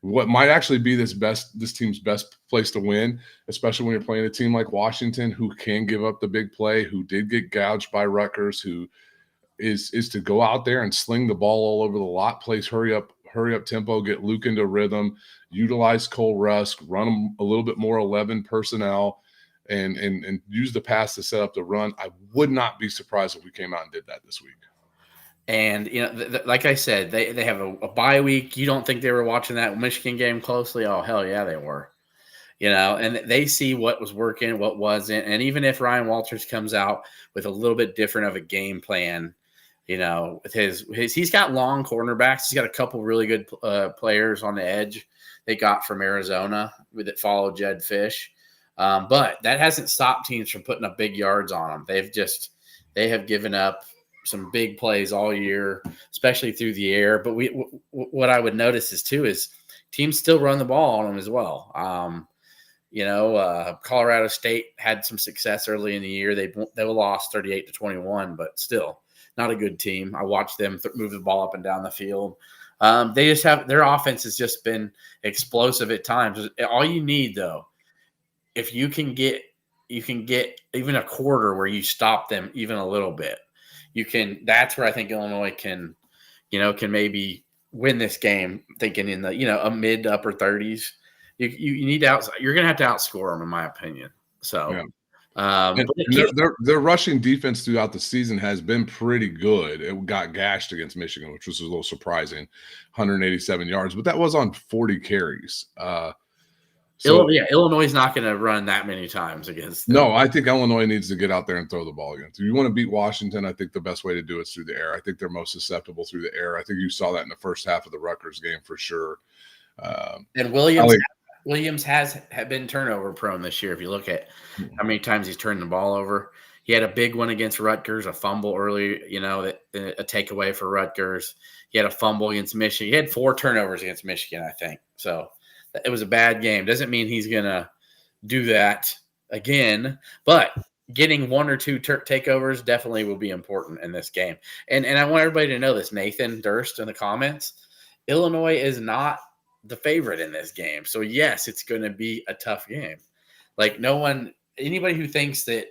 What might actually be this team's best place to win, especially when you're playing a team like Washington, who can give up the big play, who did get gouged by Rutgers, who is to go out there and sling the ball all over the lot, plays hurry up tempo, get Luke into rhythm, utilize Cole Rusk, run them a little bit more 11 personnel, and use the pass to set up the run. I would not be surprised if we came out and did that this week. And, like I said, they have a bye week. You don't think they were watching that Michigan game closely? Oh, hell yeah, they were. And they see what was working, what wasn't. And even if Ryan Walters comes out with a little bit different of a game plan, with he's got long cornerbacks. He's got a couple really good players on the edge they got from Arizona that follow Jed Fish. But that hasn't stopped teams from putting up big yards on them. They have given up some big plays all year, especially through the air. But what I would notice is teams still run the ball on them as well. Colorado State had some success early in the year. They lost 38-21, but still not a good team. I watched them move the ball up and down the field. They just their offense has just been explosive at times. All you need, though, if you can get even a quarter where you stop them even a little bit, that's where I think Illinois can maybe win this game, thinking in the, a mid to upper 30s. You need to you're going to have to outscore them, in my opinion. So, yeah. Their rushing defense throughout the season has been pretty good. It got gashed against Michigan, which was a little surprising, 187 yards, but that was on 40 carries. Illinois is not going to run that many times against them. No, I think Illinois needs to get out there and throw the ball against. If you want to beat Washington, I think the best way to do it is through the air. I think they're most susceptible through the air. I think you saw that in the first half of the Rutgers game for sure. And Williams has been turnover prone this year. If you look at how many times he's turned the ball over, he had a big one against Rutgers, a fumble early, a takeaway for Rutgers. He had a fumble against Michigan. He had 4 turnovers against Michigan, I think. So it was a bad game. Doesn't mean he's going to do that again, but getting 1 or 2 takeovers definitely will be important in this game. And I want everybody to know this. Nathan Durst in the comments, Illinois is not the favorite in this game. So yes, it's going to be a tough game. Like anybody who thinks that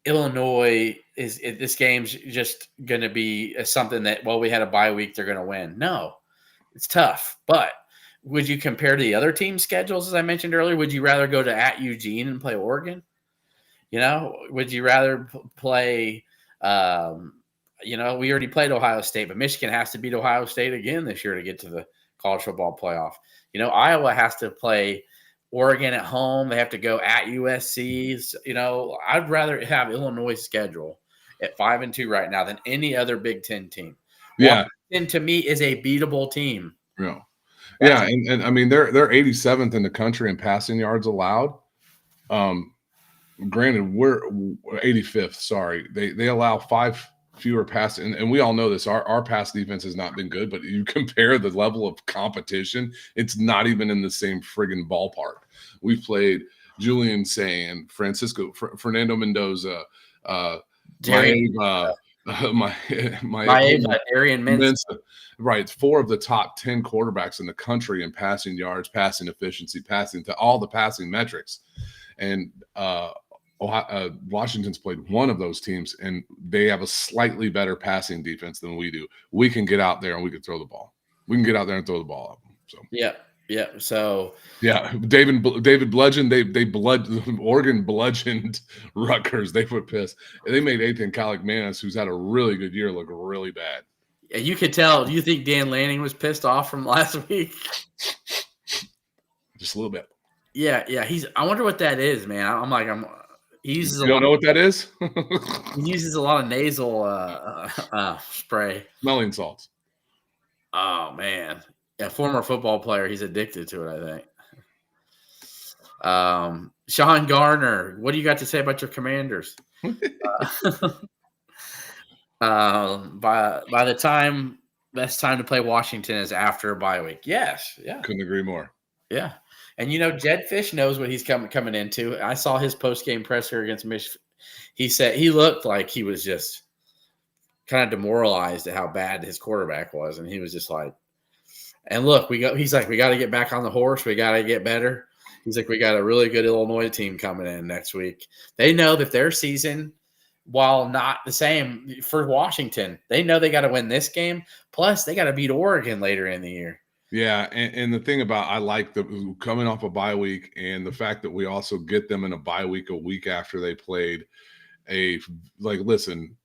Illinois this game's just going to be something that, we had a bye week, they're going to win. No, it's tough. But would you compare to the other team schedules, as I mentioned earlier? Would you rather go to at Eugene and play Oregon? Would you rather play, we already played Ohio State, but Michigan has to beat Ohio State again this year to get to the college football playoff. Iowa has to play Oregon at home. They have to go at USC. I'd rather have Illinois' schedule at 5-2 right now than any other Big Ten team. Yeah. Washington, to me, is a beatable team. Yeah. Yeah, and I mean they're 87th in the country in passing yards allowed. Granted, we're 85th. Sorry, they allow 5 fewer passes, and we all know this. Our pass defense has not been good, but you compare the level of competition, it's not even in the same friggin' ballpark. We've played Julian Sand, Fernando Mendoza, Darian Mensah. Right, 4 of the top 10 quarterbacks in the country in passing yards, passing efficiency, passing to all the passing metrics. And Washington's played one of those teams, and they have a slightly better passing defense than we do. We can get out there and we can throw the ball. We can get out there and throw the ball up. So yeah, Yeah. So Yeah, David bludgeoned. Oregon bludgeoned Rutgers. They were pissed. And they made Ethan Kalikmanis, who's had a really good year, look really bad. you could tell. Do you think Dan Lanning was pissed off from last week? Just a little bit. Yeah. I wonder what that is, man. He uses You don't know what that is? He uses a lot of nasal spray. Smelling salts. Oh man, yeah, former football player. He's addicted to it, I think. Sean Garner, what do you got to say about your Commanders? By the time best time to play Washington is after a bye week. Yes, yeah, Couldn't agree more. yeah. And Jed Fish knows what he's coming into. I saw his post game presser against Michigan. He said he looked like he was just kind of demoralized at how bad his quarterback was, and he was just like, and look, he's like, we got to get back on the horse. We got to get better. He's like, we got a really good Illinois team coming in next week. They know that their season, while not the same for Washington, they know they got to win this game. Plus, they got to beat Oregon later in the year. Yeah, and the thing about I like the coming off a bye week and the fact that we also get them in a bye week a week after they played listen,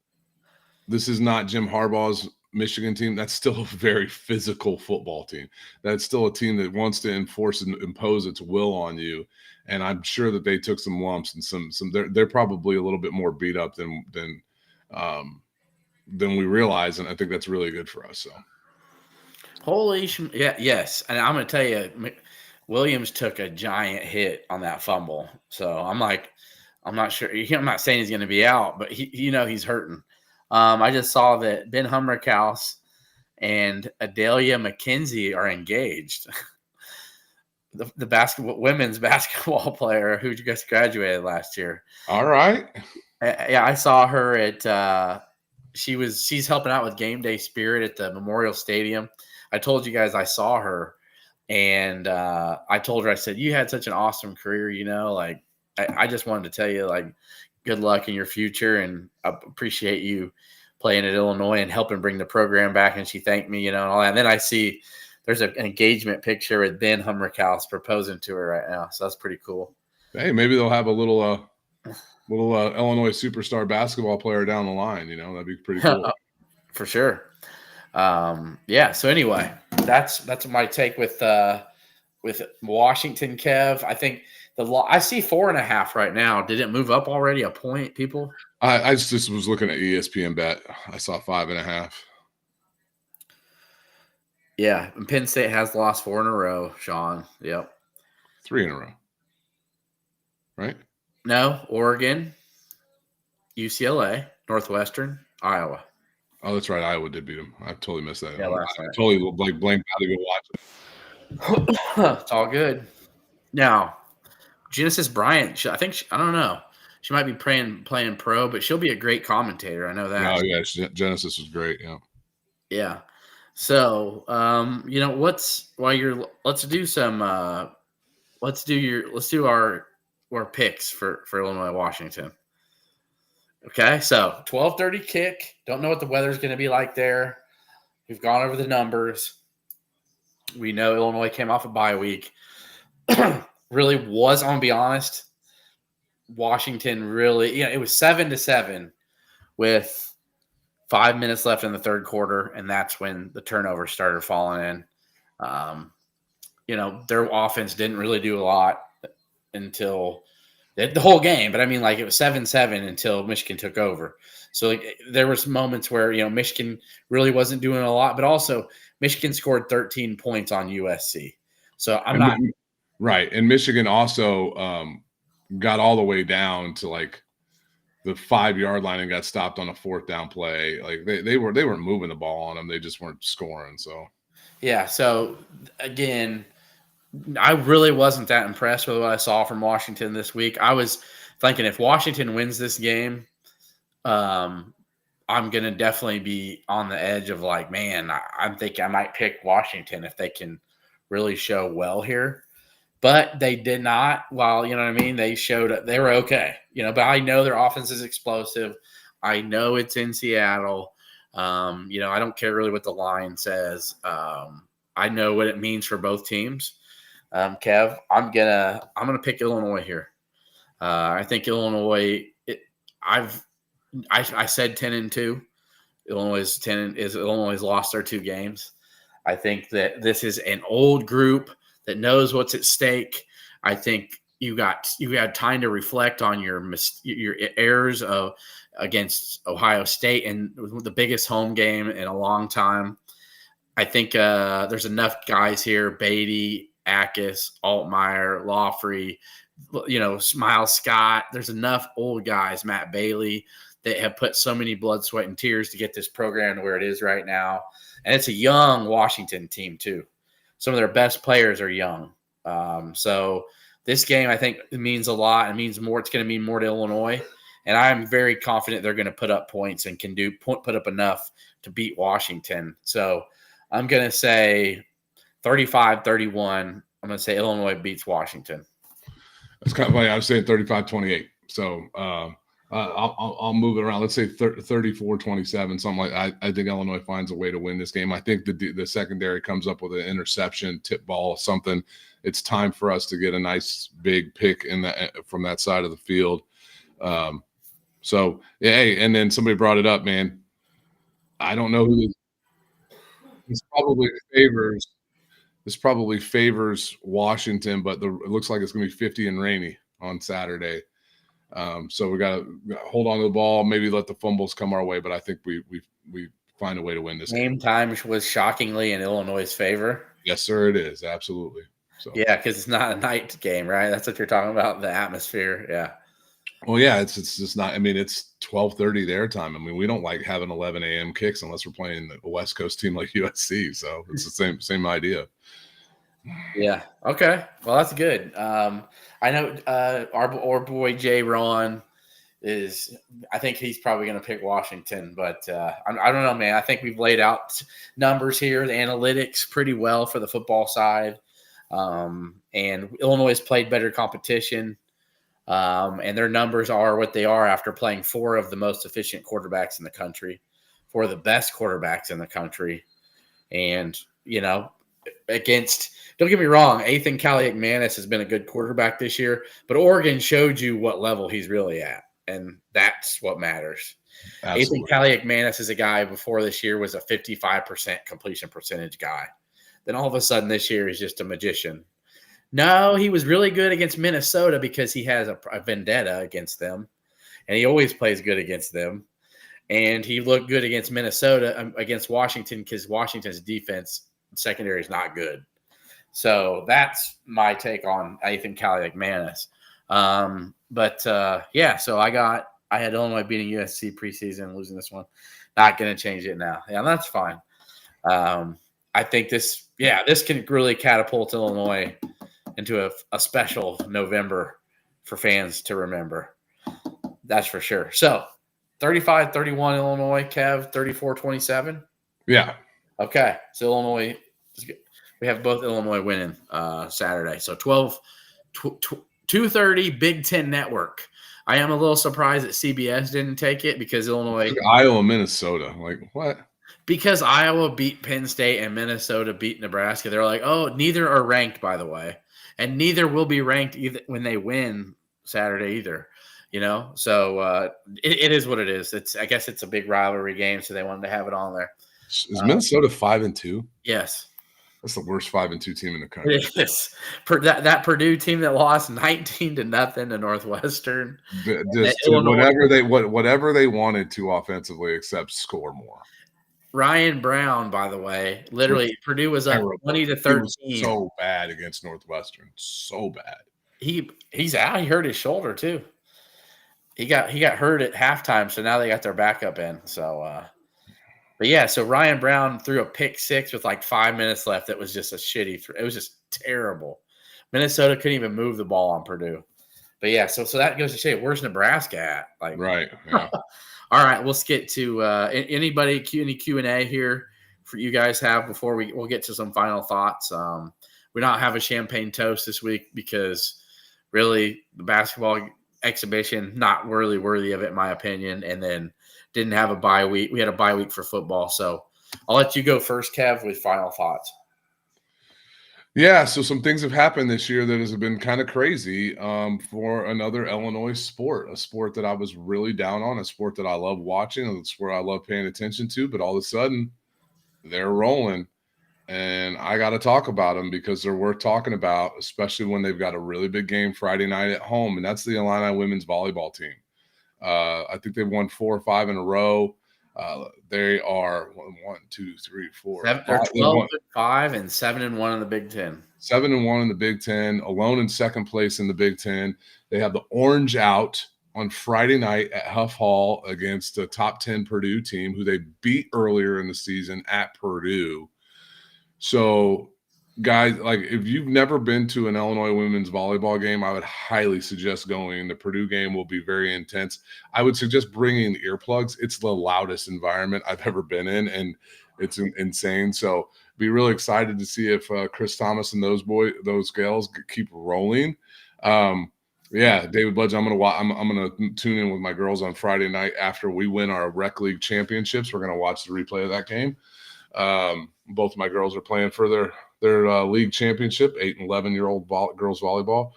this is not Jim Harbaugh's Michigan team. That's still a very physical football team. That's still a team that wants to enforce and impose its will on you. And I'm sure that they took some lumps and some they're probably a little bit more beat up than we realize, and I think that's really good for us. So. Yes. And I'm going to tell you, Williams took a giant hit on that fumble. So I'm not sure. I'm not saying he's going to be out, but he's hurting. I just saw that Ben Hummerkaus and Adelia McKenzie are engaged. the women's basketball player who just graduated last year. All right. Yeah, I saw her at she's helping out with Game Day Spirit at the Memorial Stadium. I told you guys I saw her, and I told her, I said, you had such an awesome career, I just wanted to tell you, good luck in your future, and I appreciate you playing at Illinois and helping bring the program back. And she thanked me, and all that. And then I see there's an engagement picture with Ben Hummerkaus proposing to her right now. So that's pretty cool. Hey, maybe they'll have a little Illinois superstar basketball player down the line. That'd be pretty cool. For sure. Yeah. So anyway, that's my take with Washington, Kev. I think I see 4.5 right now. Did it move up already a point, people? I just was looking at ESPN bet. I saw 5.5. Yeah. And Penn State has lost 4 in a row, Sean. Yep. 3 in a row. Right? No, Oregon, UCLA, Northwestern, Iowa. Oh, that's right. Iowa did beat them. I totally missed that. Yeah, last I night. totally blanked out to go watch it. It's all good. Now, Genesis Bryant, I don't know. She might be playing pro, but she'll be a great commentator. I know that. Oh, yeah. Genesis was great. Yeah. Yeah. So, let's do our picks for Illinois, Washington. Okay, so 12:30 kick. Don't know what the weather's going to be like there. We've gone over the numbers. We know Illinois came off a bye week. Really was, I'm going to be honest, Washington really, it was 7-7 with 5 minutes left in the third quarter, and that's when the turnover started falling in. Their offense didn't really do a lot until the whole game, but it was 7-7 until Michigan took over. So there was moments where, Michigan really wasn't doing a lot, but also Michigan scored 13 points on USC. So right. And Michigan also got all the way down to the 5-yard line and got stopped on a 4th down play. They weren't moving the ball on them. They just weren't scoring. So, yeah. So again, I really wasn't that impressed with what I saw from Washington this week. I was thinking if Washington wins this game, I'm going to definitely be on the edge of I'm thinking I might pick Washington if they can really show well here. But they did not. Well, you know what I mean? They showed they were okay. But I know their offense is explosive. I know it's in Seattle. I don't care really what the line says. I know what it means for both teams. Kev, I'm gonna pick Illinois here. I think Illinois. I said 10-2. Illinois lost their 2 games. I think that this is an old group that knows what's at stake. I think you had time to reflect on your errors against Ohio State and the biggest home game in a long time. I think there's enough guys here: Beatty, Akis, Altmaier, Lawfrey, Miles Scott. There's enough old guys, Matt Bailey, that have put so many blood, sweat, and tears to get this program to where it is right now. And it's a young Washington team too. Some of their best players are young. So this game, I think, means a lot. It means more. It's going to mean more to Illinois. And I'm very confident they're going to put up points and can put up enough to beat Washington. So I'm going to say 35-31. I'm going to say Illinois beats Washington. That's kind of funny. I was saying 35-28. So I'll move it around. Let's say 34-27, something like that. I think Illinois finds a way to win this game. I think the secondary comes up with an interception, tip ball, something. It's time for us to get a nice big pick from that side of the field. So, hey, and then somebody brought it up, man. I don't know who this probably favors Washington, but it looks like it's going to be 50 and rainy on Saturday. So we got to hold on to the ball, maybe let the fumbles come our way, but I think we find a way to win this game. Time was shockingly in Illinois' favor. Yes, sir, it is. Absolutely. So. Yeah, because it's not a night game, right? That's what you're talking about, the atmosphere. Yeah. Well, yeah, it's just not. I mean, it's 12:30 their time. I mean, we don't like having 11 a.m. kicks unless we're playing a West Coast team like USC. So it's the same idea. Yeah. Okay. Well, that's good. I know our boy Jay Ron I think he's probably going to pick Washington, but I don't know, man. I think we've laid out numbers here, the analytics pretty well for the football side. And Illinois has played better competition. And their numbers are what they are after playing 4 of the most efficient quarterbacks in the country, 4 of the best quarterbacks in the country. And, don't get me wrong, Ethan Kaliakmanis has been a good quarterback this year, but Oregon showed you what level he's really at, and that's what matters. Absolutely. Ethan Kaliakmanis is a guy before this year was a 55% completion percentage guy. Then all of a sudden this year he's just a magician. No, he was really good against Minnesota because he has a vendetta against them, and he always plays good against them. And he looked good against Minnesota, against Washington, because Washington's defense secondary is not good. So that's my take on Ethan Kaliakmanis. So I had Illinois beating USC preseason, losing this one. Not going to change it now. Yeah, that's fine. I think this can really catapult Illinois into a special November for fans to remember. That's for sure. So 35-31 Illinois, Kev, 34-27. Yeah. Okay. So Illinois, we have both Illinois winning Saturday. So 2:30 Big Ten Network. I am a little surprised that CBS didn't take it because Illinois. Iowa, Minnesota. Like, what? Because Iowa beat Penn State and Minnesota beat Nebraska. They're like, oh, neither are ranked, by the way. And neither will be ranked either when they win Saturday either. So it is what it is. I guess it's a big rivalry game, so they wanted to have it on there. Is Minnesota 5-2? Yes. That's the worst 5-2 team in the country. It is. That Purdue team that lost 19-0 to Northwestern. Just whatever they wanted to offensively, except score more. Ryan Brown, by the way, literally Purdue was up 20-13. So bad against Northwestern. So bad. He's out. He hurt his shoulder too. He got hurt at halftime, so now they got their backup in. So so Ryan Brown threw a pick 6 with like 5 minutes left. That was just a shitty. It was just terrible. Minnesota couldn't even move the ball on Purdue. But so that goes to show you, where's Nebraska at? Like, right. Yeah. All right, let's get to any Q&A here for you guys have before we'll get to some final thoughts. We don't have a champagne toast this week because really the basketball exhibition not really worthy of it in my opinion, and then didn't have a bye week. We had a bye week for football, so I'll let you go first, Kev, with final thoughts. Yeah, so some things have happened this year that has been kind of crazy for another Illinois sport, a sport that I was really down on, a sport that I love watching, a sport I love paying attention to, but all of a sudden they're rolling. And I got to talk about them because they're worth talking about, especially when they've got a really big game Friday night at home, and that's the Illini women's volleyball team. I think they've won 4 or 5 in a row. They are one, two, three, four, They're five. 12-5 and 7-1 in the Big Ten. 7-1 in the Big Ten, alone in second place in the Big Ten. They have the Orange Out on Friday night at Huff Hall against a top 10 Purdue team who they beat earlier in the season at Purdue. So, guys, like if you've never been to an Illinois women's volleyball game, I would highly suggest going. The Purdue game will be very intense. I would suggest bringing earplugs. It's the loudest environment I've ever been in, and it's insane. So, be really excited to see if Chris Thomas and those gals keep rolling. Yeah, David Budge, I'm gonna tune in with my girls on Friday night after we win our rec league championships. We're gonna watch the replay of that game. Both of my girls are playing for their league championship, 8 and 11-year-old girls volleyball.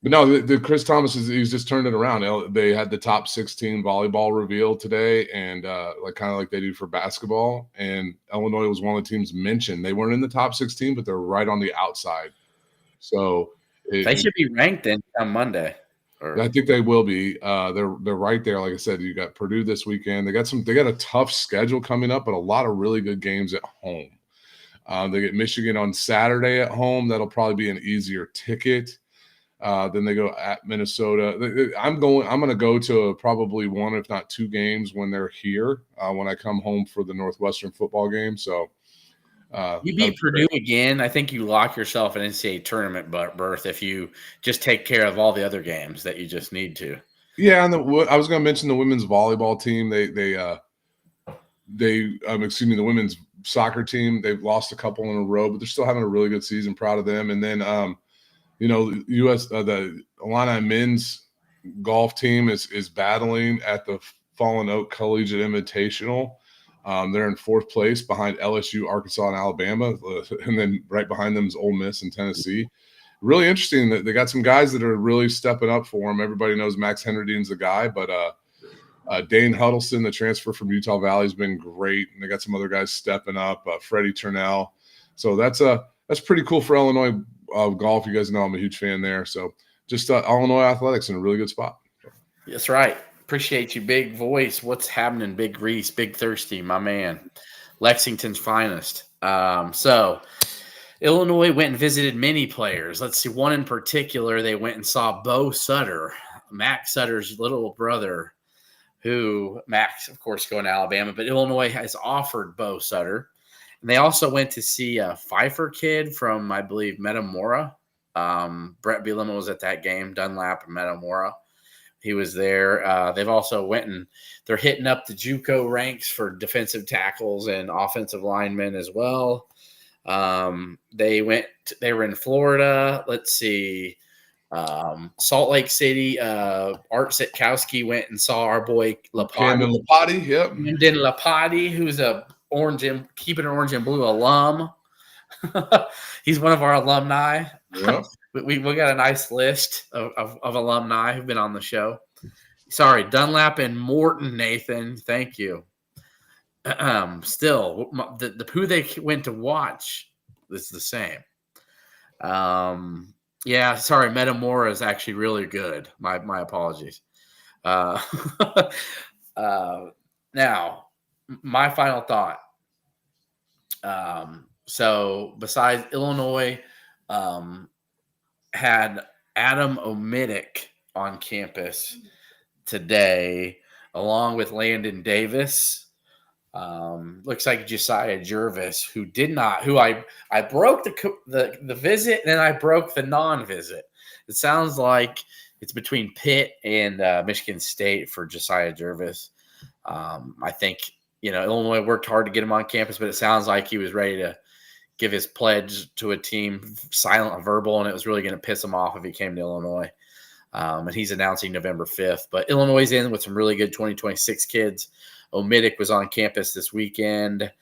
But no, the Chris Thomas he's just turned it around. They had the top 16 volleyball reveal today, and kind of like they do for basketball. And Illinois was one of the teams mentioned. They weren't in the top 16, but they're right on the outside. So they should be ranked then on Monday. I think they will be. They're right there. Like I said, you got Purdue this weekend. They got a tough schedule coming up, but a lot of really good games at home. They get Michigan on Saturday at home. That'll probably be an easier ticket. Then they go at Minnesota. I'm going to go to probably 1, if not 2 games when they're here. When I come home for the Northwestern football game. So you beat Purdue again. I think you lock yourself an NCAA tournament berth if you just take care of all the other games that you just need to. Yeah, and I was going to mention the women's volleyball team. The women's soccer team. They've lost a couple in a row, but they're still having a really good season. Proud of them. And then, the Illini men's golf team is battling at the Fallen Oak Collegiate Invitational. They're in 4th place behind LSU, Arkansas, and Alabama, and then right behind them is Ole Miss and Tennessee. Really interesting that they got some guys that are really stepping up for them. Everybody knows Max Henderdean's the guy, but Dane Huddleston, the transfer from Utah Valley, has been great, and they got some other guys stepping up. Freddie Turnell, so that's pretty cool for Illinois golf. You guys know I'm a huge fan there. So just Illinois athletics in a really good spot. That's right. Appreciate you, big voice. What's happening, Big Reese, Big Thirsty, my man, Lexington's finest. So Illinois went and visited many players. Let's see, one in particular, they went and saw Bo Sutter, Max Sutter's little brother, who Max, of course, going to Alabama, but Illinois has offered Bo Sutter. And they also went to see a Pfeiffer kid from, I believe, Metamora. Brett Bielema was at that game, Dunlap and Metamora. He was there. They've also went and they're hitting up the JUCO ranks for defensive tackles and offensive linemen as well. They were in Florida. Let's see. Salt Lake City. Art Sitkowski went and saw our boy Camden Lapati. Yep. Camden Lapati, who's a Keepin Orange and Blue alum. He's one of our alumni. Yep. We got a nice list of alumni who've been on the show. Sorry, Dunlap and Morton, Nathan. Thank you. Still, the who they went to watch is the same. Yeah, sorry, Metamora is actually really good. My apologies. Now, my final thought. So besides Illinois, had Adam Omitic on campus today, along with Landon Davis. Looks like Josiah Jervis, who I broke the visit, and then I broke the non-visit. It sounds like it's between Pitt and Michigan State for Josiah Jervis. I think, Illinois worked hard to get him on campus, but it sounds like he was ready to give his pledge to a team, silent and verbal, and it was really going to piss him off if he came to Illinois. And he's announcing November 5th. But Illinois is in with some really good 2026 kids. Omitic was on campus this weekend.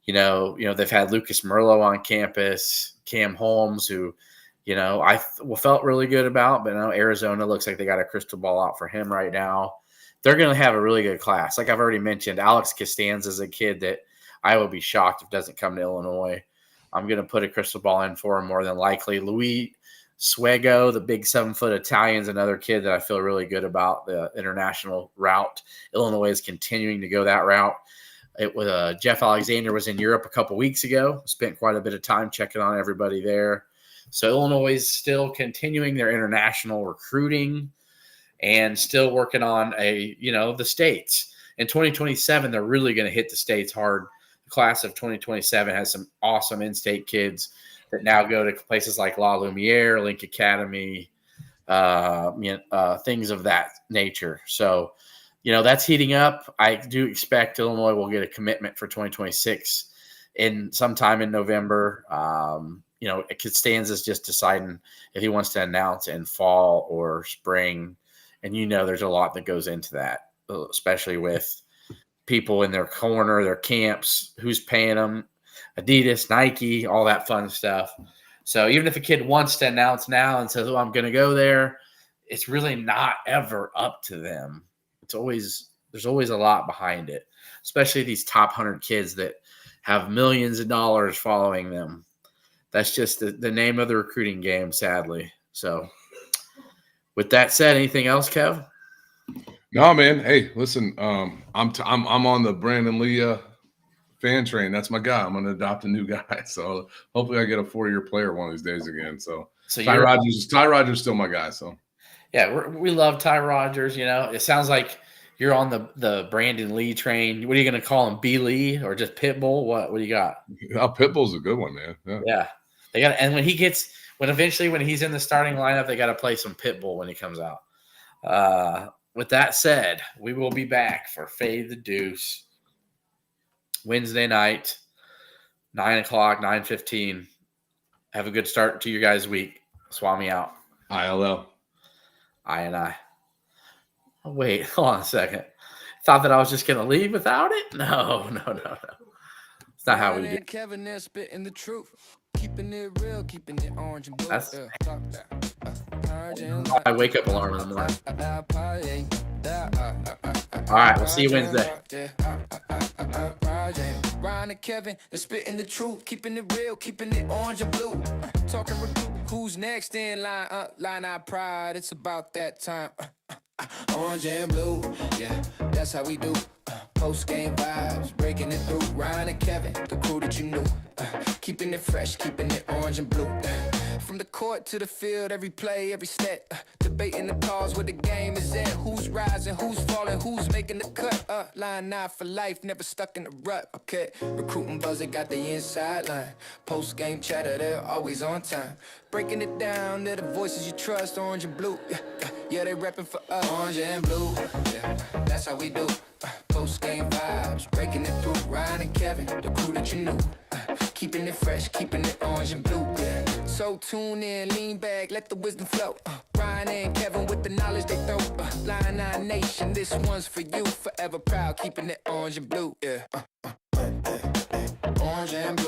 They've had Lucas Merlo on campus. Cam Holmes, who, I felt really good about, but Arizona looks like they got a crystal ball out for him right now. They're going to have a really good class. Like I've already mentioned, Alex Costanza is a kid that I will be shocked if doesn't come to Illinois. I'm going to put a crystal ball in for him more than likely. Luis Suego, the big 7-foot Italian, is another kid that I feel really good about the international route. Illinois is continuing to go that route. It was Jeff Alexander was in Europe a couple weeks ago. Spent quite a bit of time checking on everybody there. So Illinois is still continuing their international recruiting and still working on the states. In 2027, they're really going to hit the states hard. The class of 2027 has some awesome in-state kids that now go to places like La Lumiere, Link Academy, things of that nature. So, that's heating up. I do expect Illinois will get a commitment for 2026 sometime in November. Costanza's just deciding if he wants to announce in fall or spring. And there's a lot that goes into that, especially with people in their corner, their camps, who's paying them, Adidas, Nike, all that fun stuff. So even if a kid wants to announce now and says, I'm going to go there, it's really not ever up to them. There's always a lot behind it, especially these top 100 kids that have millions of dollars following them. That's just the name of the recruiting game, sadly. So with that said, anything else, Kev? No, man. Hey, listen, I'm on the Brandon Lee fan train. That's my guy. I'm going to adopt a new guy. So hopefully I get a 4-year player one of these days again. So Ty Rogers is still my guy. So yeah, we love Ty Rogers. It sounds like you're on the Brandon Lee train. What are you going to call him? B Lee or just Pitbull? What do you got? Pitbull's a good one, man. Yeah. They got, and when he's in the starting lineup, they got to play some Pitbull when he comes out. With that said, we will be back for Fade the Deuce Wednesday night, 9:00, 9:15. Have a good start to your guys' week. Swami out. ILL. I and I. Oh, wait, hold on a second. Thought that I was just going to leave without it? No. It's not how we do. Kevin there spitting the truth. Keeping it real, keeping it orange and blue. That's my wake up alarm in the morning. All right, we'll see you Wednesday. Ryan and Kevin, they're spitting the truth, keeping it real, keeping it orange and blue. Talking recruit, who's next in line? Line our pride, it's about that time. Orange and blue, yeah, that's how we do. Post game vibes, breaking it through. Ryan and Kevin, the crew that you knew. Keeping it fresh, keeping it orange and blue. From the court to the field, every play, every step. Debating the cause where the game is at. Who's rising, who's falling, who's making the cut. Line 9 for life, never stuck in the rut. Okay, recruiting buzzer got the inside line. Post game chatter, they're always on time. Breaking it down, they're the voices you trust. Orange and blue, yeah, they repping for us. Orange and blue, yeah, that's how we do. Post game vibes, breaking it through. Ryan and Kevin, the crew that you knew. Keeping it fresh, keeping it orange and blue, yeah. So tune in, lean back, let the wisdom flow. Ryan and Kevin with the knowledge they throw. Line 9 Nation, this one's for you. Forever proud, keeping it orange and blue, yeah. Orange and blue.